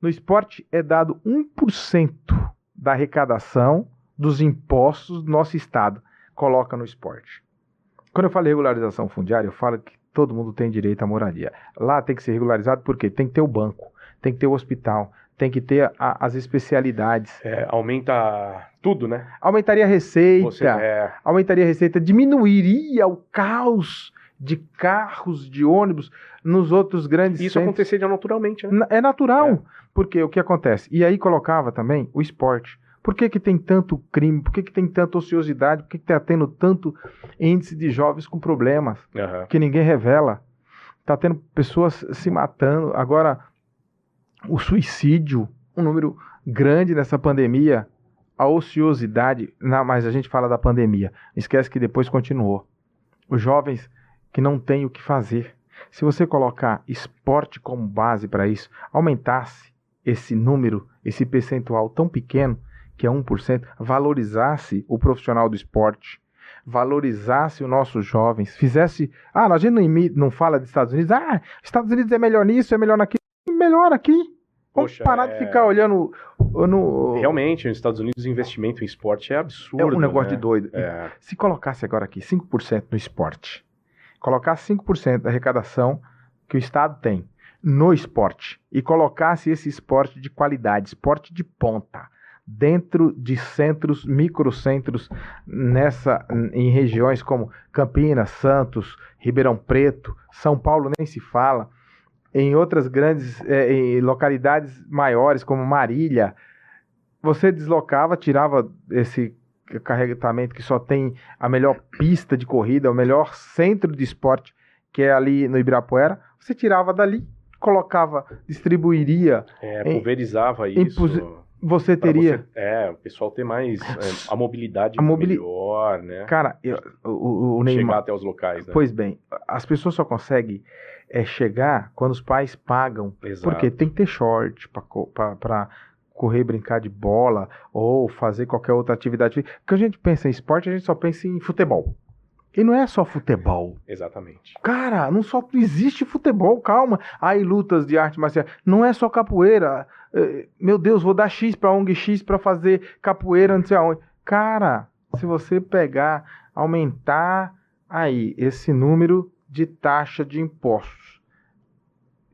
No esporte é dado 1% da arrecadação dos impostos do nosso estado. Coloca no esporte. Quando eu falo regularização fundiária, eu falo que todo mundo tem direito à moradia. Lá tem que ser regularizado porque tem que ter o banco, tem que ter o hospital, tem que ter as especialidades. Aumenta tudo, né? Aumentaria a receita. Aumentaria a receita, diminuiria o caos de carros, de ônibus nos outros grandes centros. Isso aconteceria naturalmente, né? É natural, porque o que acontece? E aí colocava também o esporte. Por que tem tanto crime? Por que tem tanta ociosidade? Por que está tendo tanto índice de jovens com problemas que ninguém revela? Está tendo pessoas se matando. Agora, o suicídio, um número grande nessa pandemia. A ociosidade, mas a gente fala da pandemia. Esquece que depois continuou. Os jovens que não têm o que fazer. Se você colocar esporte como base para isso, aumentasse esse número, esse percentual tão pequeno, que é 1%, valorizasse o profissional do esporte, valorizasse os nossos jovens, fizesse... a gente não fala dos Estados Unidos, Estados Unidos é melhor nisso, é melhor naquilo, melhor aqui. Vamos parar de ficar olhando... Realmente, nos Estados Unidos o investimento em esporte é absurdo. É um negócio de doido. Se colocasse agora aqui 5% no esporte, colocasse 5% da arrecadação que o Estado tem no esporte e colocasse esse esporte de qualidade, esporte de ponta, dentro de centros, microcentros, em regiões como Campinas, Santos, Ribeirão Preto, São Paulo nem se fala, em outras grandes em localidades maiores como Marília. Você deslocava, tirava esse carregamento que só tem a melhor pista de corrida, o melhor centro de esporte, que é ali no Ibirapuera, você tirava dali, colocava, distribuiria. Pulverizava isso. Você teria... o pessoal ter mais... a mobilidade melhor, né? Cara, o Neymar... Chegar até os locais, né? Pois bem, as pessoas só conseguem chegar quando os pais pagam. Exato. Porque tem que ter short para correr, brincar de bola ou fazer qualquer outra atividade. Porque a gente pensa em esporte, a gente só pensa em futebol. E não é só futebol. Exatamente. Cara, não existe futebol, calma. Aí lutas de arte marcial. Não é só capoeira. Meu Deus, vou dar X pra ONG X pra fazer capoeira, não sei aonde. Cara, se você pegar, aumentar aí esse número de taxa de impostos,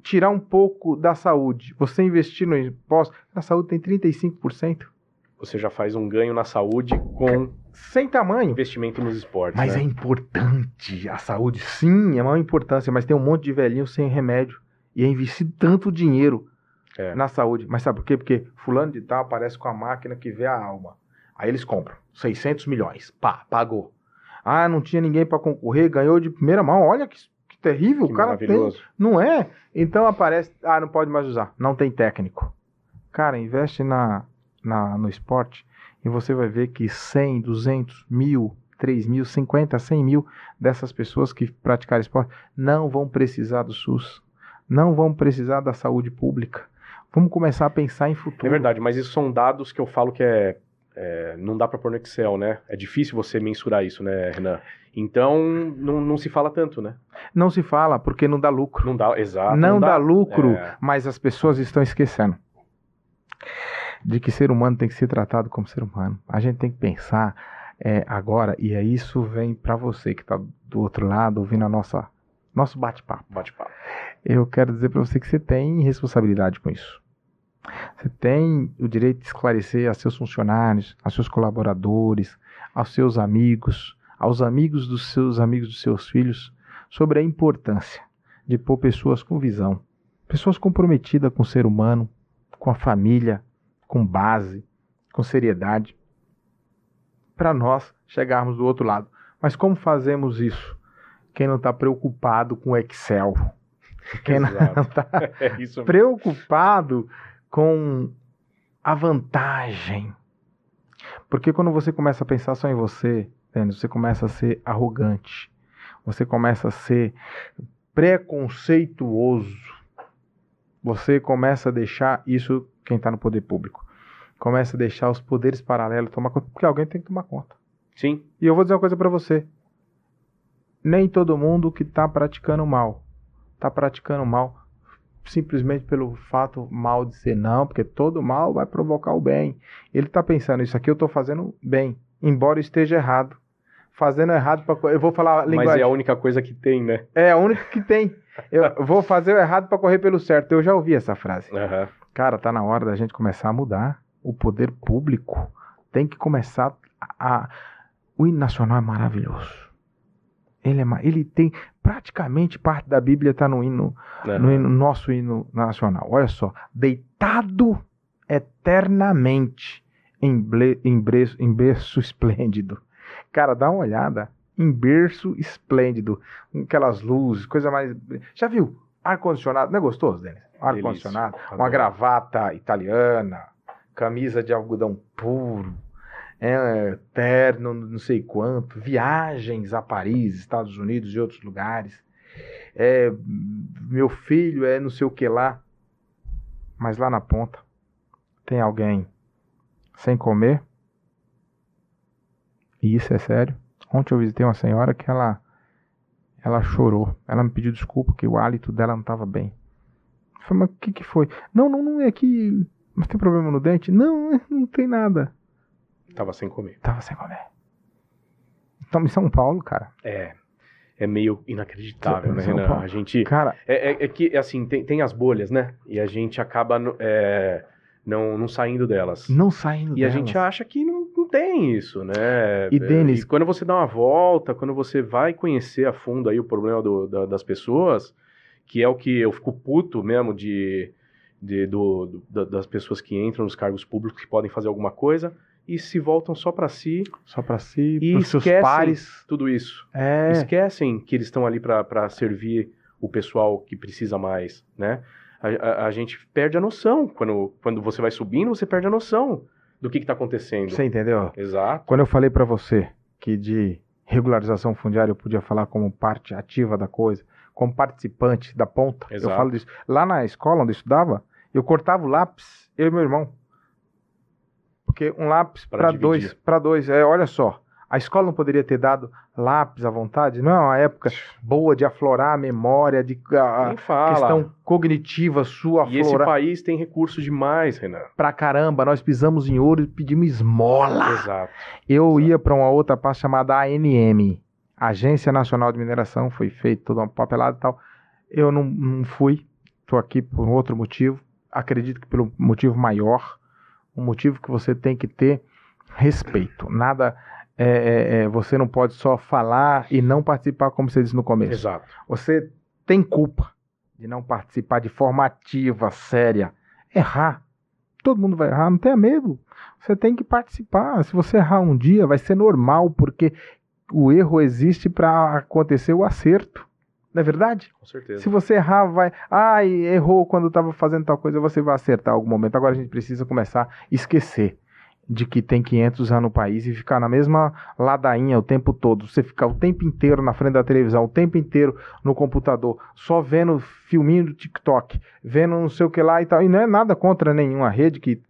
tirar um pouco da saúde, você investir no imposto, na saúde tem 35%. Você já faz um ganho na saúde com... Sem tamanho. Investimento nos esportes, mas né? É importante. A saúde, sim, é uma importância. Mas tem um monte de velhinho sem remédio. E é investido tanto dinheiro na saúde. Mas sabe por quê? Porque fulano de tal aparece com a máquina que vê a alma. Aí eles compram 600 milhões. Pá, pagou. Ah, não tinha ninguém para concorrer, ganhou de primeira mão. Olha que terrível. Que o cara maravilhoso. tem. Não é? Então aparece... Ah, não pode mais usar. Não tem técnico. Cara, investe no esporte... E você vai ver que 100, 200, 1.000, 3.000, 50, 100 mil dessas pessoas que praticarem esporte não vão precisar do SUS. Não vão precisar da saúde pública. Vamos começar a pensar em futuro. É verdade, mas isso são dados que eu falo que não dá para pôr no Excel, né? É difícil você mensurar isso, né, Renan? Então, não se fala tanto, né? Não se fala porque não dá lucro. Não dá, exato. Não dá lucro, mas as pessoas estão esquecendo de que ser humano tem que ser tratado como ser humano. A gente tem que pensar agora, e isso vem para você que está do outro lado, ouvindo nosso bate-papo. Eu quero dizer para você que você tem responsabilidade com isso. Você tem o direito de esclarecer a seus funcionários, a seus colaboradores, aos seus amigos, aos amigos dos seus filhos, sobre a importância de pôr pessoas com visão, pessoas comprometidas com o ser humano, com a família, com base, com seriedade, para nós chegarmos do outro lado. Mas como fazemos isso? Quem não está preocupado com Excel, quem não está preocupado com a vantagem. Porque quando você começa a pensar só em você, você começa a ser arrogante, você começa a ser preconceituoso, você começa a deixar isso, quem está no poder público, começa a deixar os poderes paralelos tomar conta, porque alguém tem que tomar conta. Sim. E eu vou dizer uma coisa para você. Nem todo mundo que está praticando mal simplesmente pelo fato mal de ser, não, porque todo mal vai provocar o bem. Ele está pensando, isso aqui eu estou fazendo bem, embora esteja errado. Fazendo errado, eu vou falar a linguagem. Mas é a única coisa que tem, né? É a única que tem. Eu vou fazer o errado para correr pelo certo. Eu já ouvi essa frase. Uhum. Cara, tá na hora da gente começar a mudar. O poder público tem que começar O hino nacional é maravilhoso. Ele tem praticamente parte da Bíblia está no nosso hino nacional. Olha só, deitado eternamente em berço esplêndido. Cara, dá uma olhada. Em berço esplêndido, aquelas luzes, coisa mais... Já viu? Ar-condicionado, não é gostoso, Denis? Ar-condicionado, uma gravata italiana, camisa de algodão puro, terno, não sei quanto, viagens a Paris, Estados Unidos e outros lugares. Meu filho não sei o que lá, mas lá na ponta tem alguém sem comer, e isso é sério. Ontem eu visitei uma senhora que ela chorou. Ela me pediu desculpa que o hálito dela não estava bem. Eu falei, mas o que foi? Não é que... Mas tem problema no dente? Não tem nada. Tava sem comer. Estamos em São Paulo, cara. É meio inacreditável, né, Renan? A gente... Cara... É que, assim, tem as bolhas, né? E a gente acaba não saindo delas. Não saindo E delas. a gente acha que não tem isso, né? E, Denis, quando você dá uma volta, quando você vai conhecer a fundo aí o problema das pessoas, que é o que eu fico puto mesmo das pessoas que entram nos cargos públicos que podem fazer alguma coisa e se voltam só para si. Só para si, E pros seus esquecem pares. tudo isso. É. Esquecem que eles estão ali para servir o pessoal que precisa mais, né? A gente perde a noção. Quando você vai subindo, você perde a noção do que está acontecendo. Você entendeu? Exato. Quando eu falei para você que de regularização fundiária eu podia falar como parte ativa da coisa, como participante da ponta, Exato. eu falo disso. Lá na escola onde eu estudava, eu cortava o lápis, eu e meu irmão. Porque um lápis para dois, olha só, a escola não poderia ter dado lápis à vontade? Não é uma época boa de aflorar a memória, de questão cognitiva sua aflorar. E esse país tem recursos demais, Renan. Pra caramba, nós pisamos em ouro e pedimos esmola. Exato. Eu ia para uma outra pasta chamada ANM, Agência Nacional de Mineração, foi feito toda uma papelada e tal. Eu não fui, estou aqui por um outro motivo, acredito que pelo motivo maior, um motivo que você tem que ter respeito. Nada, você não pode só falar e não participar, como você disse no começo. Exato. Você tem culpa de não participar de forma ativa, séria. Errar. Todo mundo vai errar, não tenha medo. Você tem que participar. Se você errar um dia, vai ser normal, porque o erro existe para acontecer o acerto. Não é verdade? Com certeza. Se você errar, errou quando estava fazendo tal coisa, você vai acertar em algum momento. Agora a gente precisa começar a esquecer de que tem 500 anos no país e ficar na mesma ladainha o tempo todo. Você ficar o tempo inteiro na frente da televisão, o tempo inteiro no computador, só vendo filminho do TikTok, vendo não sei o que lá e tal. E não é nada contra nenhuma rede que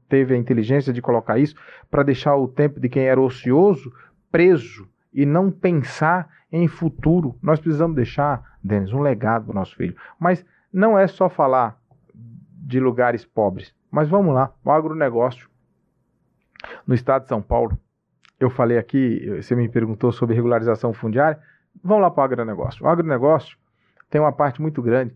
teve a inteligência de colocar isso para deixar o tempo de quem era ocioso preso e não pensar em futuro. Nós precisamos deixar, Denis, um legado para o nosso filho. Mas não é só falar de lugares pobres. Mas vamos lá, o agronegócio. No estado de São Paulo, eu falei aqui, você me perguntou sobre regularização fundiária, vamos lá para o agronegócio. O agronegócio tem uma parte muito grande.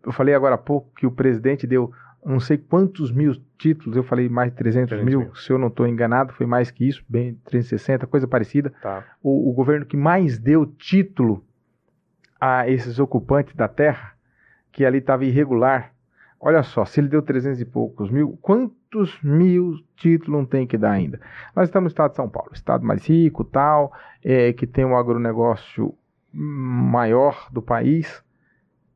Eu falei agora há pouco que o presidente deu não sei quantos mil títulos, eu falei mais de 300 mil, se eu não estou enganado, foi mais que isso, bem 360, coisa parecida. Tá. O governo que mais deu título a esses ocupantes da terra, que ali estava irregular, olha só, se ele deu 300 e poucos mil, quantos mil títulos não tem que dar ainda? Nós estamos no estado de São Paulo, estado mais rico, tal, que tem um agronegócio maior do país.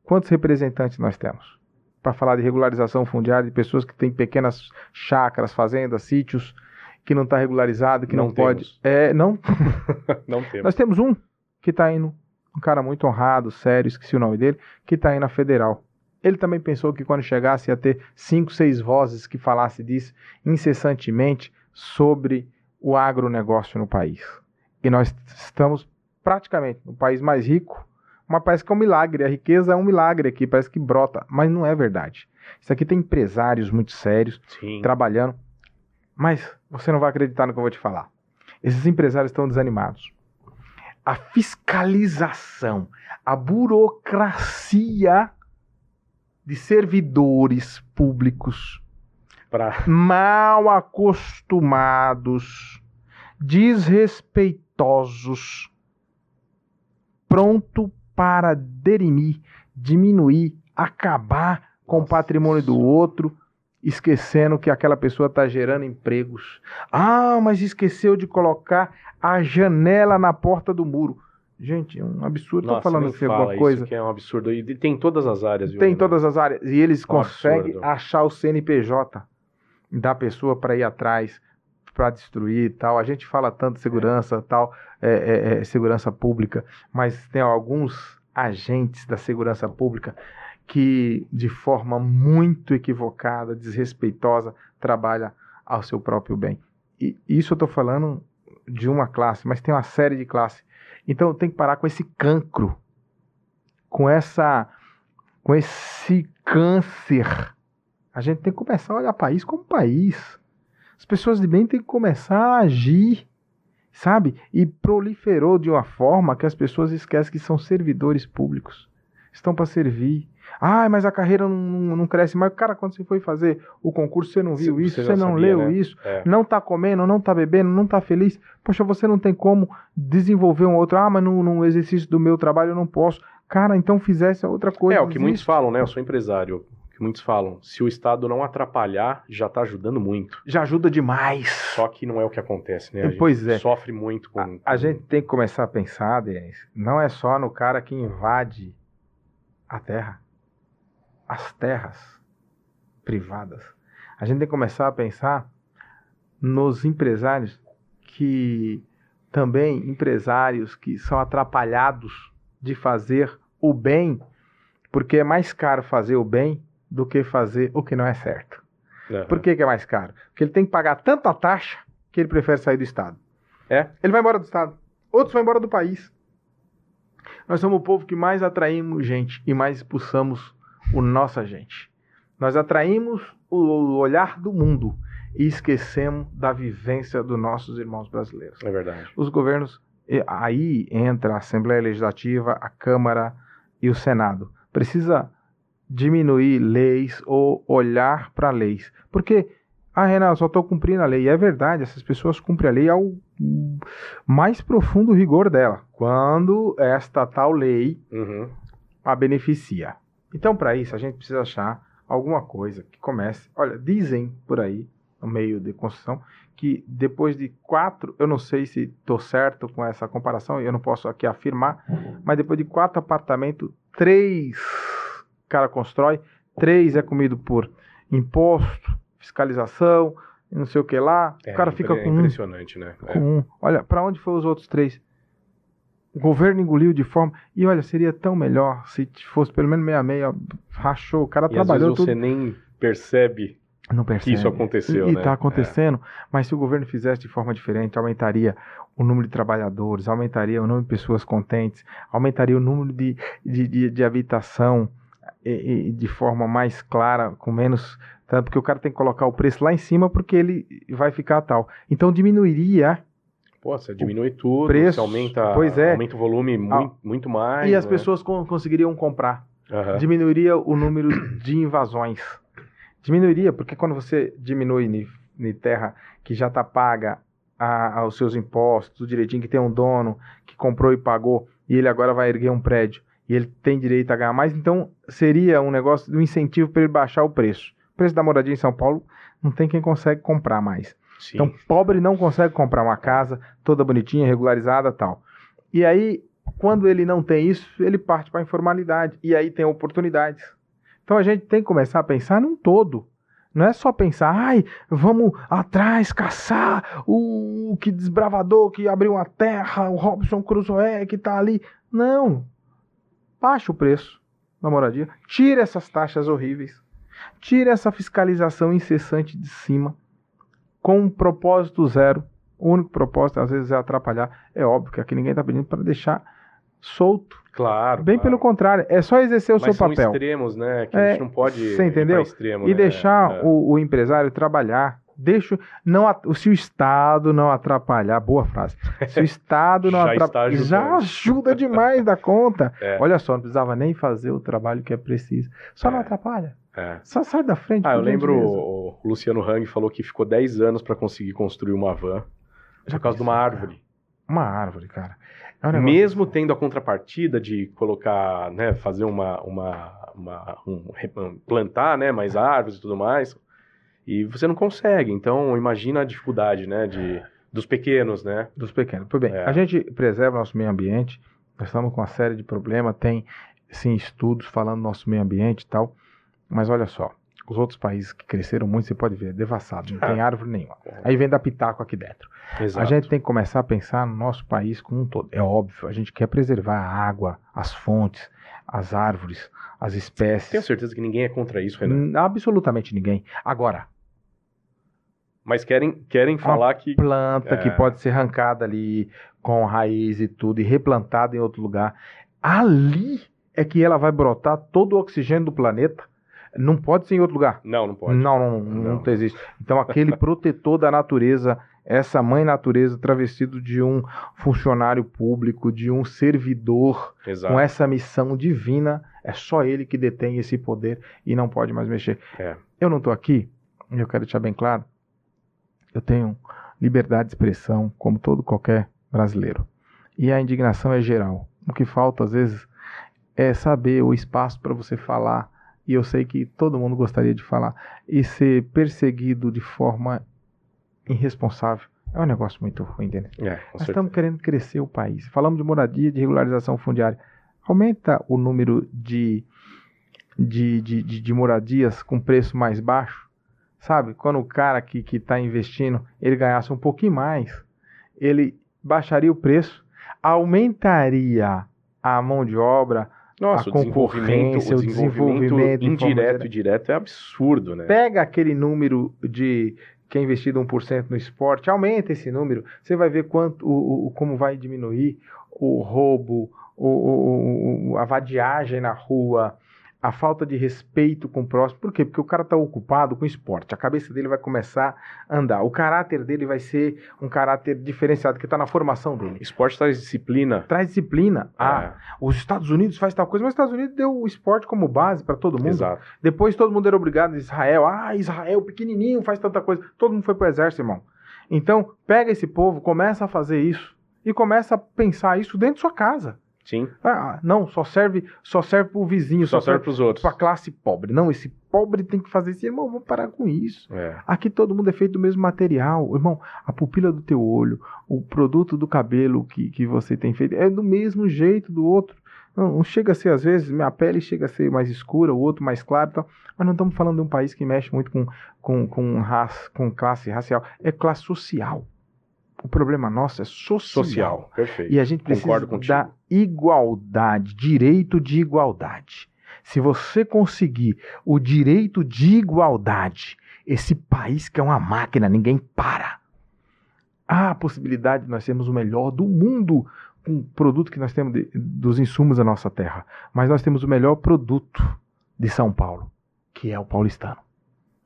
Quantos representantes nós temos? Para falar de regularização fundiária de pessoas que têm pequenas chácaras, fazendas, sítios, que não está regularizado, que não pode... Não temos. Nós temos um que está indo, um cara muito honrado, sério, esqueci o nome dele, que está indo na federal. Ele também pensou que quando chegasse ia ter 5, 6 vozes que falassem disso incessantemente sobre o agronegócio no país. E nós estamos praticamente no país mais rico, mas parece que é um milagre, a riqueza é um milagre aqui, parece que brota, mas não é verdade. Isso aqui tem empresários muito sérios, Sim, trabalhando, mas você não vai acreditar no que eu vou te falar. Esses empresários estão desanimados. A fiscalização, a burocracia de servidores públicos mal acostumados, desrespeitosos, pronto para derimir, diminuir, acabar com o patrimônio do outro, esquecendo que aquela pessoa está gerando empregos. Ah, mas esqueceu de colocar a janela na porta do muro. Gente, é um absurdo. Estou falando assim alguma coisa. Isso que é um absurdo. E tem todas as áreas. Tem todas as áreas. E eles conseguem achar o CNPJ da pessoa para ir atrás, para destruir e tal. A gente fala tanto de segurança, tal, segurança pública, mas tem alguns agentes da segurança pública que, de forma muito equivocada, desrespeitosa, trabalha ao seu próprio bem. E isso eu estou falando de uma classe, mas tem uma série de classes. Então tem que parar com esse cancro, com esse câncer. A gente tem que começar a olhar o país como país. As pessoas de bem têm que começar a agir, sabe? E proliferou de uma forma que as pessoas esquecem que são servidores públicos. Estão para servir. Ah, mas a carreira não cresce mais. Cara, quando você foi fazer o concurso, você não viu isso, você não sabia, leu né? isso, não tá comendo, não tá bebendo, não tá feliz. Poxa, você não tem como desenvolver um outro. Ah, mas no exercício do meu trabalho eu não posso. Cara, então fizesse outra coisa. O que muitos falam, né? Eu sou empresário. O que muitos falam, se o Estado não atrapalhar, já tá ajudando muito. Já ajuda demais. Só que não é o que acontece, né? A Pois gente é. sofre muito com... A gente tem que começar a pensar, Denis, não é só no cara que invade a terra, as terras privadas. A gente tem que começar a pensar nos empresários empresários que são atrapalhados de fazer o bem, porque é mais caro fazer o bem do que fazer o que não é certo. Uhum. Por que é mais caro? Porque ele tem que pagar tanta taxa que ele prefere sair do Estado. Ele vai embora do Estado. Outros vão embora do país. Nós somos o povo que mais atraímos gente e mais expulsamos o nossa gente. Nós atraímos o olhar do mundo e esquecemos da vivência dos nossos irmãos brasileiros. É verdade. Os governos, aí entra a Assembleia Legislativa, a Câmara e o Senado. Precisa diminuir leis ou olhar para leis. Porque, Renato, só estou cumprindo a lei. E é verdade, essas pessoas cumprem a lei ao mais profundo rigor dela, quando esta tal lei a beneficia. Então, para isso, a gente precisa achar alguma coisa que comece... Olha, dizem por aí, no meio de construção, que depois de 4... Eu não sei se estou certo com essa comparação, eu não posso aqui afirmar, mas depois de 4 apartamentos, 3 o cara constrói, 3 é comido por imposto, fiscalização, não sei o que lá, o cara fica com impressionante, né? Com Olha, para onde foram os outros 3? O governo engoliu de forma... E olha, seria tão melhor se fosse pelo menos meia meia, rachou, o cara trabalhou tudo. Às vezes você nem percebe, que isso aconteceu, e né? está acontecendo, mas se o governo fizesse de forma diferente, aumentaria o número de trabalhadores, aumentaria o número de pessoas contentes, aumentaria o número de habitação e de forma mais clara, com menos... Porque o cara tem que colocar o preço lá em cima porque ele vai ficar tal. Então diminuiria... Pô, você diminui tudo, preço, você aumenta o volume muito mais. E as pessoas conseguiriam comprar. Diminuiria o número de invasões. Diminuiria, porque quando você diminui em terra que já está paga aos seus impostos, tudo direitinho, que tem um dono que comprou e pagou, e ele agora vai erguer um prédio, e ele tem direito a ganhar mais, então seria um negócio, um incentivo para ele baixar o preço. O preço da moradia em São Paulo não tem quem consegue comprar mais. Sim. Então, pobre não consegue comprar uma casa toda bonitinha, regularizada e tal. E aí, quando ele não tem isso, ele parte para a informalidade. E aí tem oportunidades. Então, a gente tem que começar a pensar num todo. Não é só pensar, vamos atrás, caçar o que desbravador que abriu uma terra, o Robinson Crusoe que está ali. Não. Baixa o preço da moradia. Tira essas taxas horríveis. Tira essa fiscalização incessante de cima. Com um propósito zero. O único propósito, às vezes, é atrapalhar. É óbvio que aqui ninguém está pedindo para deixar solto. Claro. Bem pelo contrário, é só exercer o seu papel. Mas são extremos, né? Que a gente não pode... Você entendeu? Extremo, e deixar o empresário trabalhar. Se o Estado não atrapalhar, boa frase. Se o Estado não atrapalhar, já ajuda demais da conta. Olha só, não precisava nem fazer o trabalho que é preciso. Só não atrapalha. Só sai da frente. Eu lembro o Luciano Hang falou que ficou 10 anos para conseguir construir uma van por causa de uma árvore. Uma árvore, cara. Mesmo tendo a contrapartida de colocar, né, fazer plantar, né, mais árvores e tudo mais, e você não consegue. Então, imagina a dificuldade, né, dos pequenos, né? Dos pequenos. Pois bem, a gente preserva o nosso meio ambiente, nós estamos com uma série de problemas, tem, sim, estudos falando do nosso meio ambiente e tal, mas olha só, os outros países que cresceram muito, você pode ver, devastado, não tem árvore nenhuma. Aí vem dar pitaco aqui dentro. Exato. A gente tem que começar a pensar no nosso país como um todo. É óbvio, a gente quer preservar a água, as fontes, as árvores, as espécies. Tenho certeza que ninguém é contra isso, Renan. Absolutamente ninguém. Agora... Mas querem falar que... planta que pode ser arrancada ali, com raiz e tudo, e replantada em outro lugar. Ali é que ela vai brotar todo o oxigênio do planeta. Não pode ser em outro lugar. Não pode. Não existe. Então, aquele protetor da natureza essa mãe natureza travestido de um funcionário público, de um servidor, Exato. com essa missão divina, é só ele que detém esse poder e não pode mais mexer. Eu não estou aqui, e eu quero deixar bem claro, eu tenho liberdade de expressão, como todo qualquer brasileiro. E a indignação é geral. O que falta, às vezes, é saber o espaço para você falar, e eu sei que todo mundo gostaria de falar, e ser perseguido de forma irresponsável. É um negócio muito ruim, entendeu? Nós estamos querendo crescer o país. Falamos de moradia, de regularização fundiária. Aumenta o número de moradias com preço mais baixo. Sabe? Quando o cara que está investindo, ele ganhasse um pouquinho mais, ele baixaria o preço, aumentaria a mão de obra, nossa, a concorrência, o desenvolvimento indireto e direto é absurdo, né? Pega aquele número de que é investido 1% no esporte, aumenta esse número, você vai ver como vai diminuir o roubo, a vadiagem na rua, a falta de respeito com o próximo. Por quê? Porque o cara está ocupado com esporte, a cabeça dele vai começar a andar, o caráter dele vai ser um caráter diferenciado, que está na formação dele. Esporte traz disciplina. Traz disciplina. Os Estados Unidos faz tal coisa, mas os Estados Unidos deu o esporte como base para todo mundo. Exato. Depois todo mundo era obrigado a Israel. Israel pequenininho faz tanta coisa. Todo mundo foi pro exército, irmão. Então, pega esse povo, começa a fazer isso e começa a pensar isso dentro da sua casa. Sim. Não, só serve pro vizinho, só serve pros outros. Pra classe pobre. Não, esse pobre tem que fazer isso. Irmão, vamos parar com isso. Aqui todo mundo é feito do mesmo material. Irmão, a pupila do teu olho, o produto do cabelo que você tem feito é do mesmo jeito do outro. Não chega a ser, às vezes, minha pele chega a ser mais escura, o outro mais claro, tal, mas não estamos falando de um país que mexe muito com classe racial. É classe social. O problema nosso é social. Perfeito. E a gente precisa da igualdade, direito de igualdade. Se você conseguir o direito de igualdade, esse país que é uma máquina, ninguém para. Há a possibilidade de nós sermos o melhor do mundo com o produto que nós temos dos insumos da nossa terra. Mas nós temos o melhor produto de São Paulo, que é o paulistano.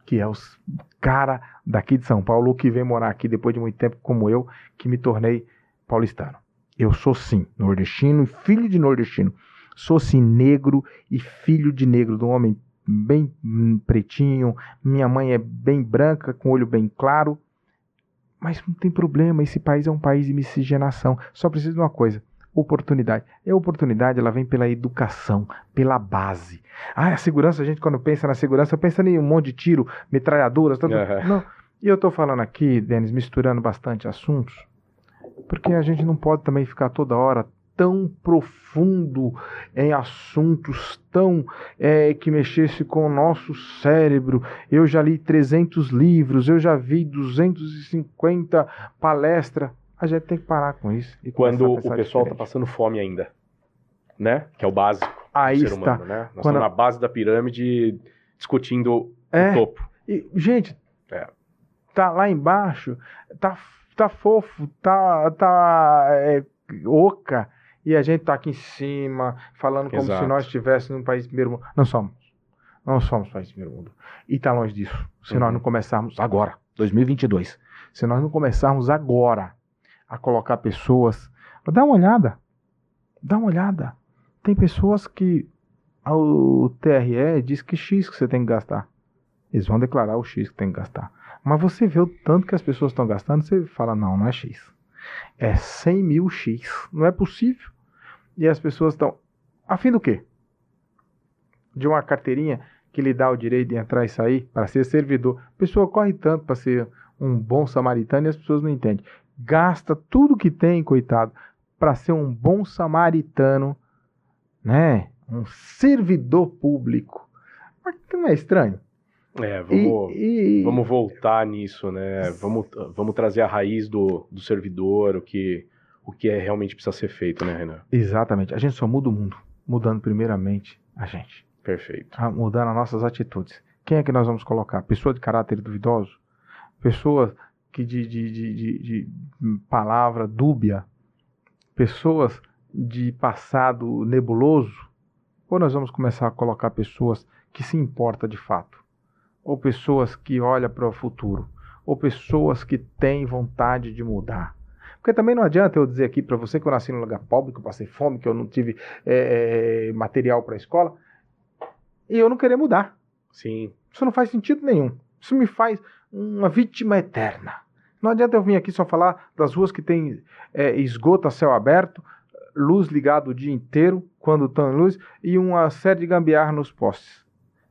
Que é os cara daqui de São Paulo, que vem morar aqui depois de muito tempo, como eu, que me tornei paulistano. Eu sou sim nordestino e filho de nordestino. Sou sim negro e filho de negro, de um homem bem pretinho. Minha mãe é bem branca, com olho bem claro. Mas não tem problema, esse país é um país de miscigenação. Só precisa de uma coisa: oportunidade. E a oportunidade, ela vem pela educação, pela base. A segurança, a gente quando pensa na segurança, pensa em um monte de tiro, metralhadoras, tanto... Não. E eu estou falando aqui, Denis, misturando bastante assuntos, porque a gente não pode também ficar toda hora tão profundo em assuntos tão que mexesse com o nosso cérebro. Eu já li 300 livros, eu já vi 250 palestras. A gente tem que parar com isso. E quando o pessoal está passando fome ainda, né? Que é o básico do ser humano, né? Nós estamos na base da pirâmide discutindo o topo. E, gente, tá lá embaixo, tá fofo, tá oca, e a gente tá aqui em cima, falando como se nós estivéssemos num país de primeiro mundo. Não somos. Não somos país de primeiro mundo. E tá longe disso. Se nós não começarmos agora, 2022, se nós não começarmos agora a colocar pessoas... Dá uma olhada. Tem pessoas que o TRE diz que X que você tem que gastar. Eles vão declarar o X que tem que gastar. Mas você vê o tanto que as pessoas estão gastando, você fala, não é X. É 100 mil X. Não é possível. E as pessoas estão... A fim do quê? De uma carteirinha que lhe dá o direito de entrar e sair para ser servidor. A pessoa corre tanto para ser um bom samaritano e as pessoas não entendem. Gasta tudo que tem, coitado, para ser um bom samaritano, né? Um servidor público. Mas não é estranho? Vamos voltar nisso, né? Vamos trazer a raiz do servidor, o que realmente precisa ser feito, né, Renan? Exatamente. A gente só muda o mundo, mudando primeiramente a gente. Perfeito. Mudando as nossas atitudes. Quem é que nós vamos colocar? Pessoa de caráter duvidoso? Pessoa que de palavra dúbia? Pessoas de passado nebuloso? Ou nós vamos começar a colocar pessoas que se importam de fato? Ou pessoas que olham para o futuro? ou pessoas que têm vontade de mudar. Porque também não adianta eu dizer aqui para você que eu nasci num lugar pobre, que eu passei fome, que eu não tive material para a escola, e eu não querer mudar. Sim. Isso não faz sentido nenhum. Isso me faz uma vítima eterna. Não adianta eu vir aqui só falar das ruas que tem esgoto a céu aberto, luz ligada o dia inteiro, quando estão em luz, e uma série de gambiarra nos postes.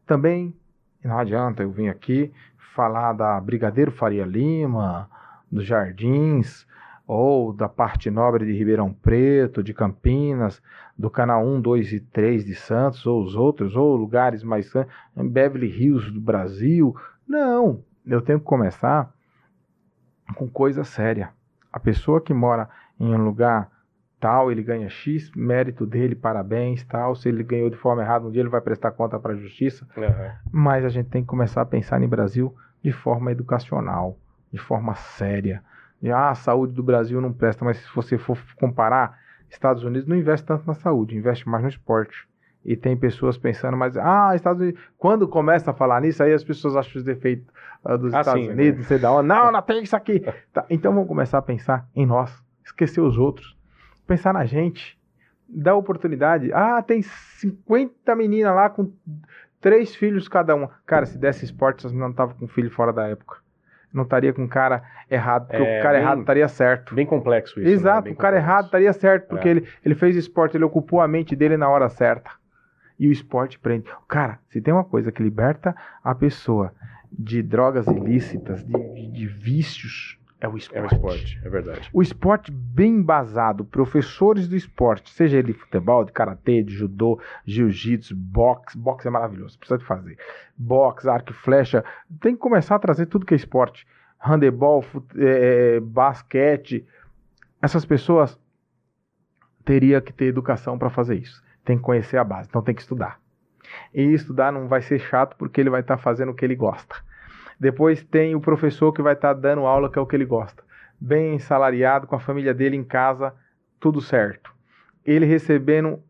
Também não adianta eu vir aqui falar da Brigadeiro Faria Lima, dos Jardins, ou da parte nobre de Ribeirão Preto, de Campinas, do canal 1, 2 e 3 de Santos, ou os outros, ou lugares mais... Beverly Hills do Brasil. Não, eu tenho que começar com coisa séria. A pessoa que mora em um lugar tal, ele ganha X, mérito dele, parabéns, tal. Se ele ganhou de forma errada, um dia ele vai prestar conta para a justiça. Mas a gente tem que começar a pensar no Brasil de forma educacional, de forma séria. A saúde do Brasil não presta, mas se você for comparar, Estados Unidos não investe tanto na saúde, investe mais no esporte. E tem pessoas pensando, mas Estados Unidos, quando começa a falar nisso, aí as pessoas acham os defeitos dos Estados Unidos, não sei da onde, não tem isso aqui. Tá, então vamos começar a pensar em nós, esquecer os outros, pensar na gente, dar oportunidade. Tem 50 meninas lá com 3 filhos cada uma. Cara, se desse esporte, essas meninas não estavam com filho fora da época. Não estaria com o cara errado, porque o cara errado estaria certo. Bem complexo isso. Exato, né? O cara errado estaria certo, porque ele fez esporte, ele ocupou a mente dele na hora certa. E o esporte prende. Cara, se tem uma coisa que liberta a pessoa de drogas ilícitas, de vícios, é o esporte. É o esporte, é verdade. O esporte bem embasado, professores do esporte, seja ele de futebol, de karatê, de judô, jiu-jitsu, boxe é maravilhoso, precisa de fazer. Boxe, arco e flecha, tem que começar a trazer tudo que é esporte. Handebol, basquete. Essas pessoas teriam que ter educação para fazer isso. Tem que conhecer a base, então tem que estudar. E estudar não vai ser chato porque ele vai estar fazendo o que ele gosta. Depois tem o professor que vai estar dando aula, que é o que ele gosta. Bem salariado, com a família dele em casa, tudo certo. Ele recebendo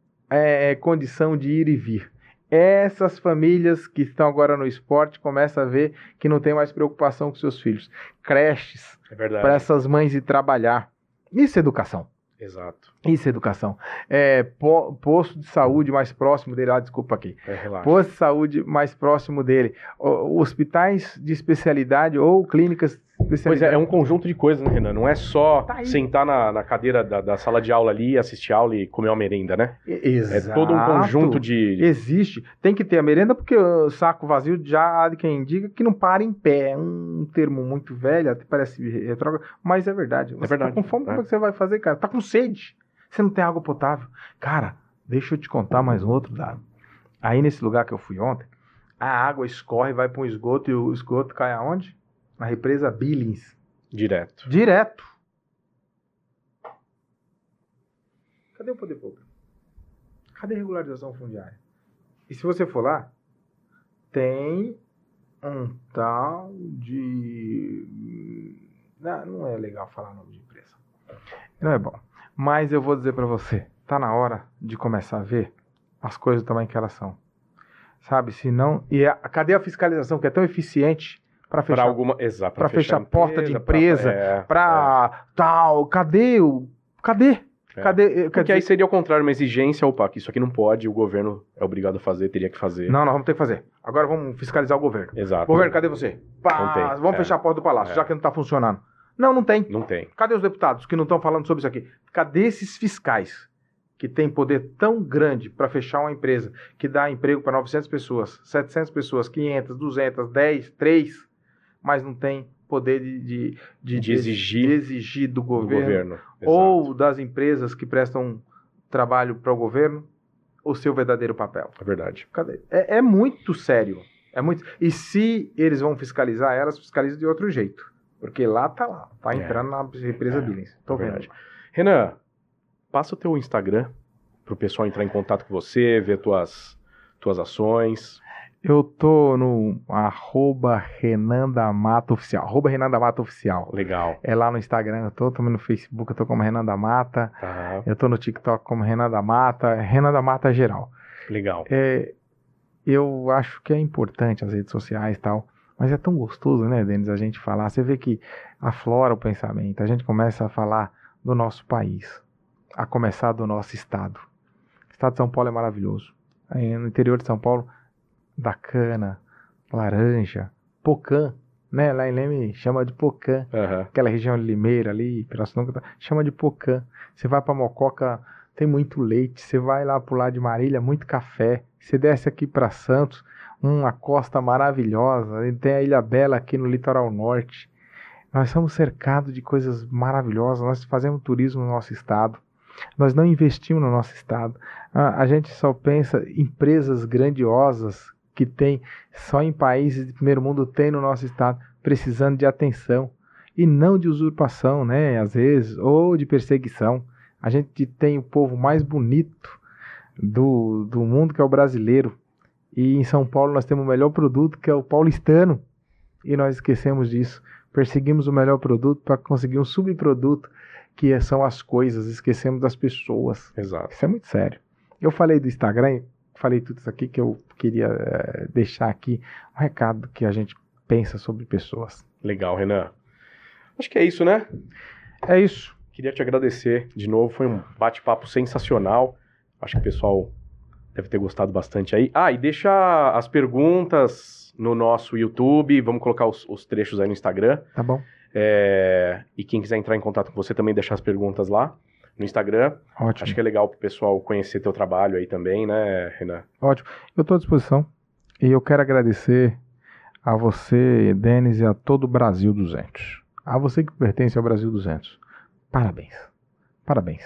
condição de ir e vir. Essas famílias que estão agora no esporte começam a ver que não tem mais preocupação com seus filhos. Creches, para essas mães ir trabalhar. Isso é educação. Exato. Isso é educação. Posto de saúde mais próximo dele. Desculpa aqui. Relaxa. Posto de saúde mais próximo dele. Hospitais de especialidade ou clínicas de especialidade. Pois é um conjunto de coisas, né, Renan? Não é só sentar na cadeira da sala de aula ali, assistir aula e comer uma merenda, né? Exato. É todo um conjunto de... Existe. Tem que ter a merenda porque o saco vazio já há de quem diga que não para em pé. É um termo muito velho, até parece retrógrado, mas é verdade. Você tá com fome, como é que você vai fazer, cara? Tá com sede. Você não tem água potável. Cara, deixa eu te contar mais um outro dado. Aí nesse lugar que eu fui ontem, a água escorre, vai para um esgoto e o esgoto cai aonde? Na represa Billings. Direto. Cadê o poder público? Cadê a regularização fundiária? E se você for lá, tem um tal de... Não é legal falar o nome de empresa. Não é bom. Mas eu vou dizer para você, tá na hora de começar a ver as coisas do tamanho que elas são. Sabe, se não... cadê a fiscalização que é tão eficiente para fechar... Para fechar a porta de empresa, para tal... Cadê? Porque aí seria ao contrário, uma exigência, que isso aqui não pode, o governo é obrigado a fazer, teria que fazer. Não, nós vamos ter que fazer. Agora vamos fiscalizar o governo. Exato. Governo, cadê você? Vamos fechar a porta do palácio, já que não está funcionando. Não tem. Não tem. Cadê os deputados que não estão falando sobre isso aqui? Cadê esses fiscais que têm poder tão grande para fechar uma empresa que dá emprego para 900 pessoas, 700 pessoas, 500, 200, 10, 3, mas não tem poder de exigir do governo ou das empresas que prestam trabalho para o governo o seu verdadeiro papel. É verdade. É muito sério. E se eles vão fiscalizar, elas fiscalizam de outro jeito. Porque tá entrando na represa Billings. Tô vendo. Renan, passa o teu Instagram pro pessoal entrar em contato com você, ver tuas ações. Eu tô no @RenanDaMataOficial. @RenanDaMataOficial. Legal. É lá no Instagram, eu tô também no Facebook, eu tô como Renan da Mata. Eu tô no TikTok como Renan da Mata. Renan da Mata geral. Legal. Eu acho que é importante as redes sociais e tal, Mas é tão gostoso, né, Denis, a gente falar. Você vê que aflora o pensamento. A gente começa a falar do nosso país, a começar do nosso estado. O estado de São Paulo é maravilhoso. Aí, no interior de São Paulo, da cana, laranja, pocã, né? Lá em Leme chama de pocã. Uhum. Aquela região de Limeira ali, Pirassununga, chama de pocã. Você vai para Mococa, tem muito leite. Você vai lá pro lado de Marília, muito café. Você desce aqui para Santos, uma costa maravilhosa. E tem a Ilha Bela aqui no litoral norte. Nós somos cercados de coisas maravilhosas. Nós fazemos turismo no nosso estado. Nós não investimos no nosso estado. A gente só pensa em empresas grandiosas que tem só em países de primeiro mundo, tem no nosso estado, precisando de atenção e não de usurpação, né? Às vezes, ou de perseguição. A gente tem o povo mais bonito do mundo, que é o brasileiro. E em São Paulo nós temos o melhor produto, que é o paulistano. E nós esquecemos disso. Perseguimos o melhor produto para conseguir um subproduto, que são as coisas. Esquecemos das pessoas. Exato. Isso é muito sério. Eu falei do Instagram, falei tudo isso aqui, que eu queria deixar aqui um recado que a gente pensa sobre pessoas. Legal, Renan. Acho que é isso, né? É isso. Queria te agradecer de novo, foi um bate-papo sensacional. Acho que o pessoal deve ter gostado bastante aí. E deixa as perguntas no nosso YouTube, vamos colocar os trechos aí no Instagram. Tá bom. E quem quiser entrar em contato com você também, deixar as perguntas lá no Instagram. Ótimo. Acho que é legal pro pessoal conhecer teu trabalho aí também, né, Renan? Ótimo. Eu estou à disposição e eu quero agradecer a você, Denis, e a todo o Brasil 200. A você que pertence ao Brasil 200. Parabéns. Parabéns.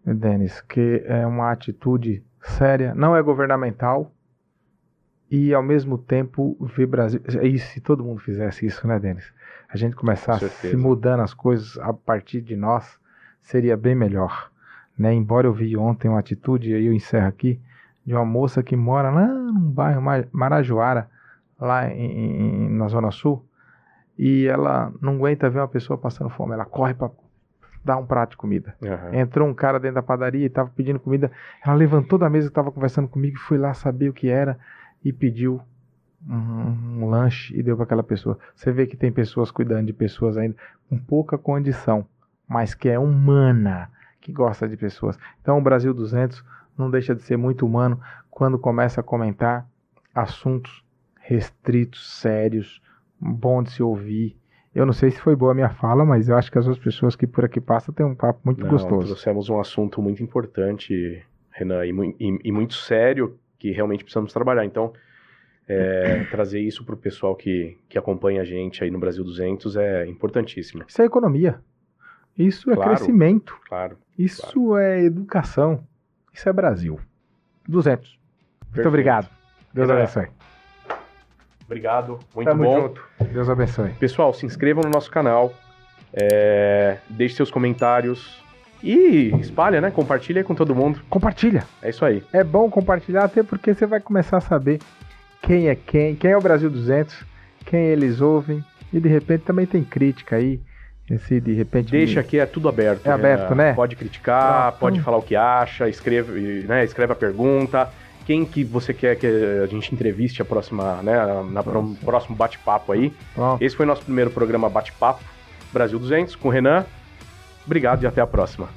Denis, que é uma atitude séria, não é governamental e ao mesmo tempo ver Brasil... E se todo mundo fizesse isso, né, Denis? A gente começasse a se mudando as coisas a partir de nós, seria bem melhor, né? Embora eu vi ontem uma atitude, e aí eu encerro aqui, de uma moça que mora lá num bairro Marajoara, lá na Zona Sul, e ela não aguenta ver uma pessoa passando fome, ela corre para dar um prato de comida. Uhum. Entrou um cara dentro da padaria e estava pedindo comida, ela levantou da mesa que estava conversando comigo, foi lá saber o que era e pediu um lanche e deu para aquela pessoa. Você vê que tem pessoas cuidando de pessoas ainda com pouca condição, mas que é humana, que gosta de pessoas. Então o Brasil 200 não deixa de ser muito humano quando começa a comentar assuntos restritos, sérios, bom de se ouvir. Eu não sei se foi boa a minha fala, mas eu acho que as outras pessoas que por aqui passam têm um papo muito gostoso. Trouxemos um assunto muito importante, Renan, e muito sério, que realmente precisamos trabalhar. Então, trazer isso para o pessoal que acompanha a gente aí no Brasil 200 é importantíssimo. Isso é economia. Isso é crescimento. Claro. Isso é educação. Isso é Brasil. 200. Perfeito. Muito obrigado. Deus abençoe. Obrigado. Muito Tamo bom. junto. Deus abençoe. Pessoal, se inscrevam no nosso canal. Deixe seus comentários. E espalha, né? Compartilha com todo mundo. Compartilha. É isso aí. É bom compartilhar, até porque você vai começar a saber quem é o Brasil 200, quem eles ouvem. E de repente também tem crítica aí. De repente deixa aqui, é tudo aberto. É aberto, né? Pode criticar, pode falar o que acha, escreve a pergunta. Quem que você quer que a gente entreviste a próxima, né, no próximo bate-papo aí. Pronto. Esse foi nosso primeiro programa Bate-Papo Brasil 200 com o Renan. Obrigado e até a próxima.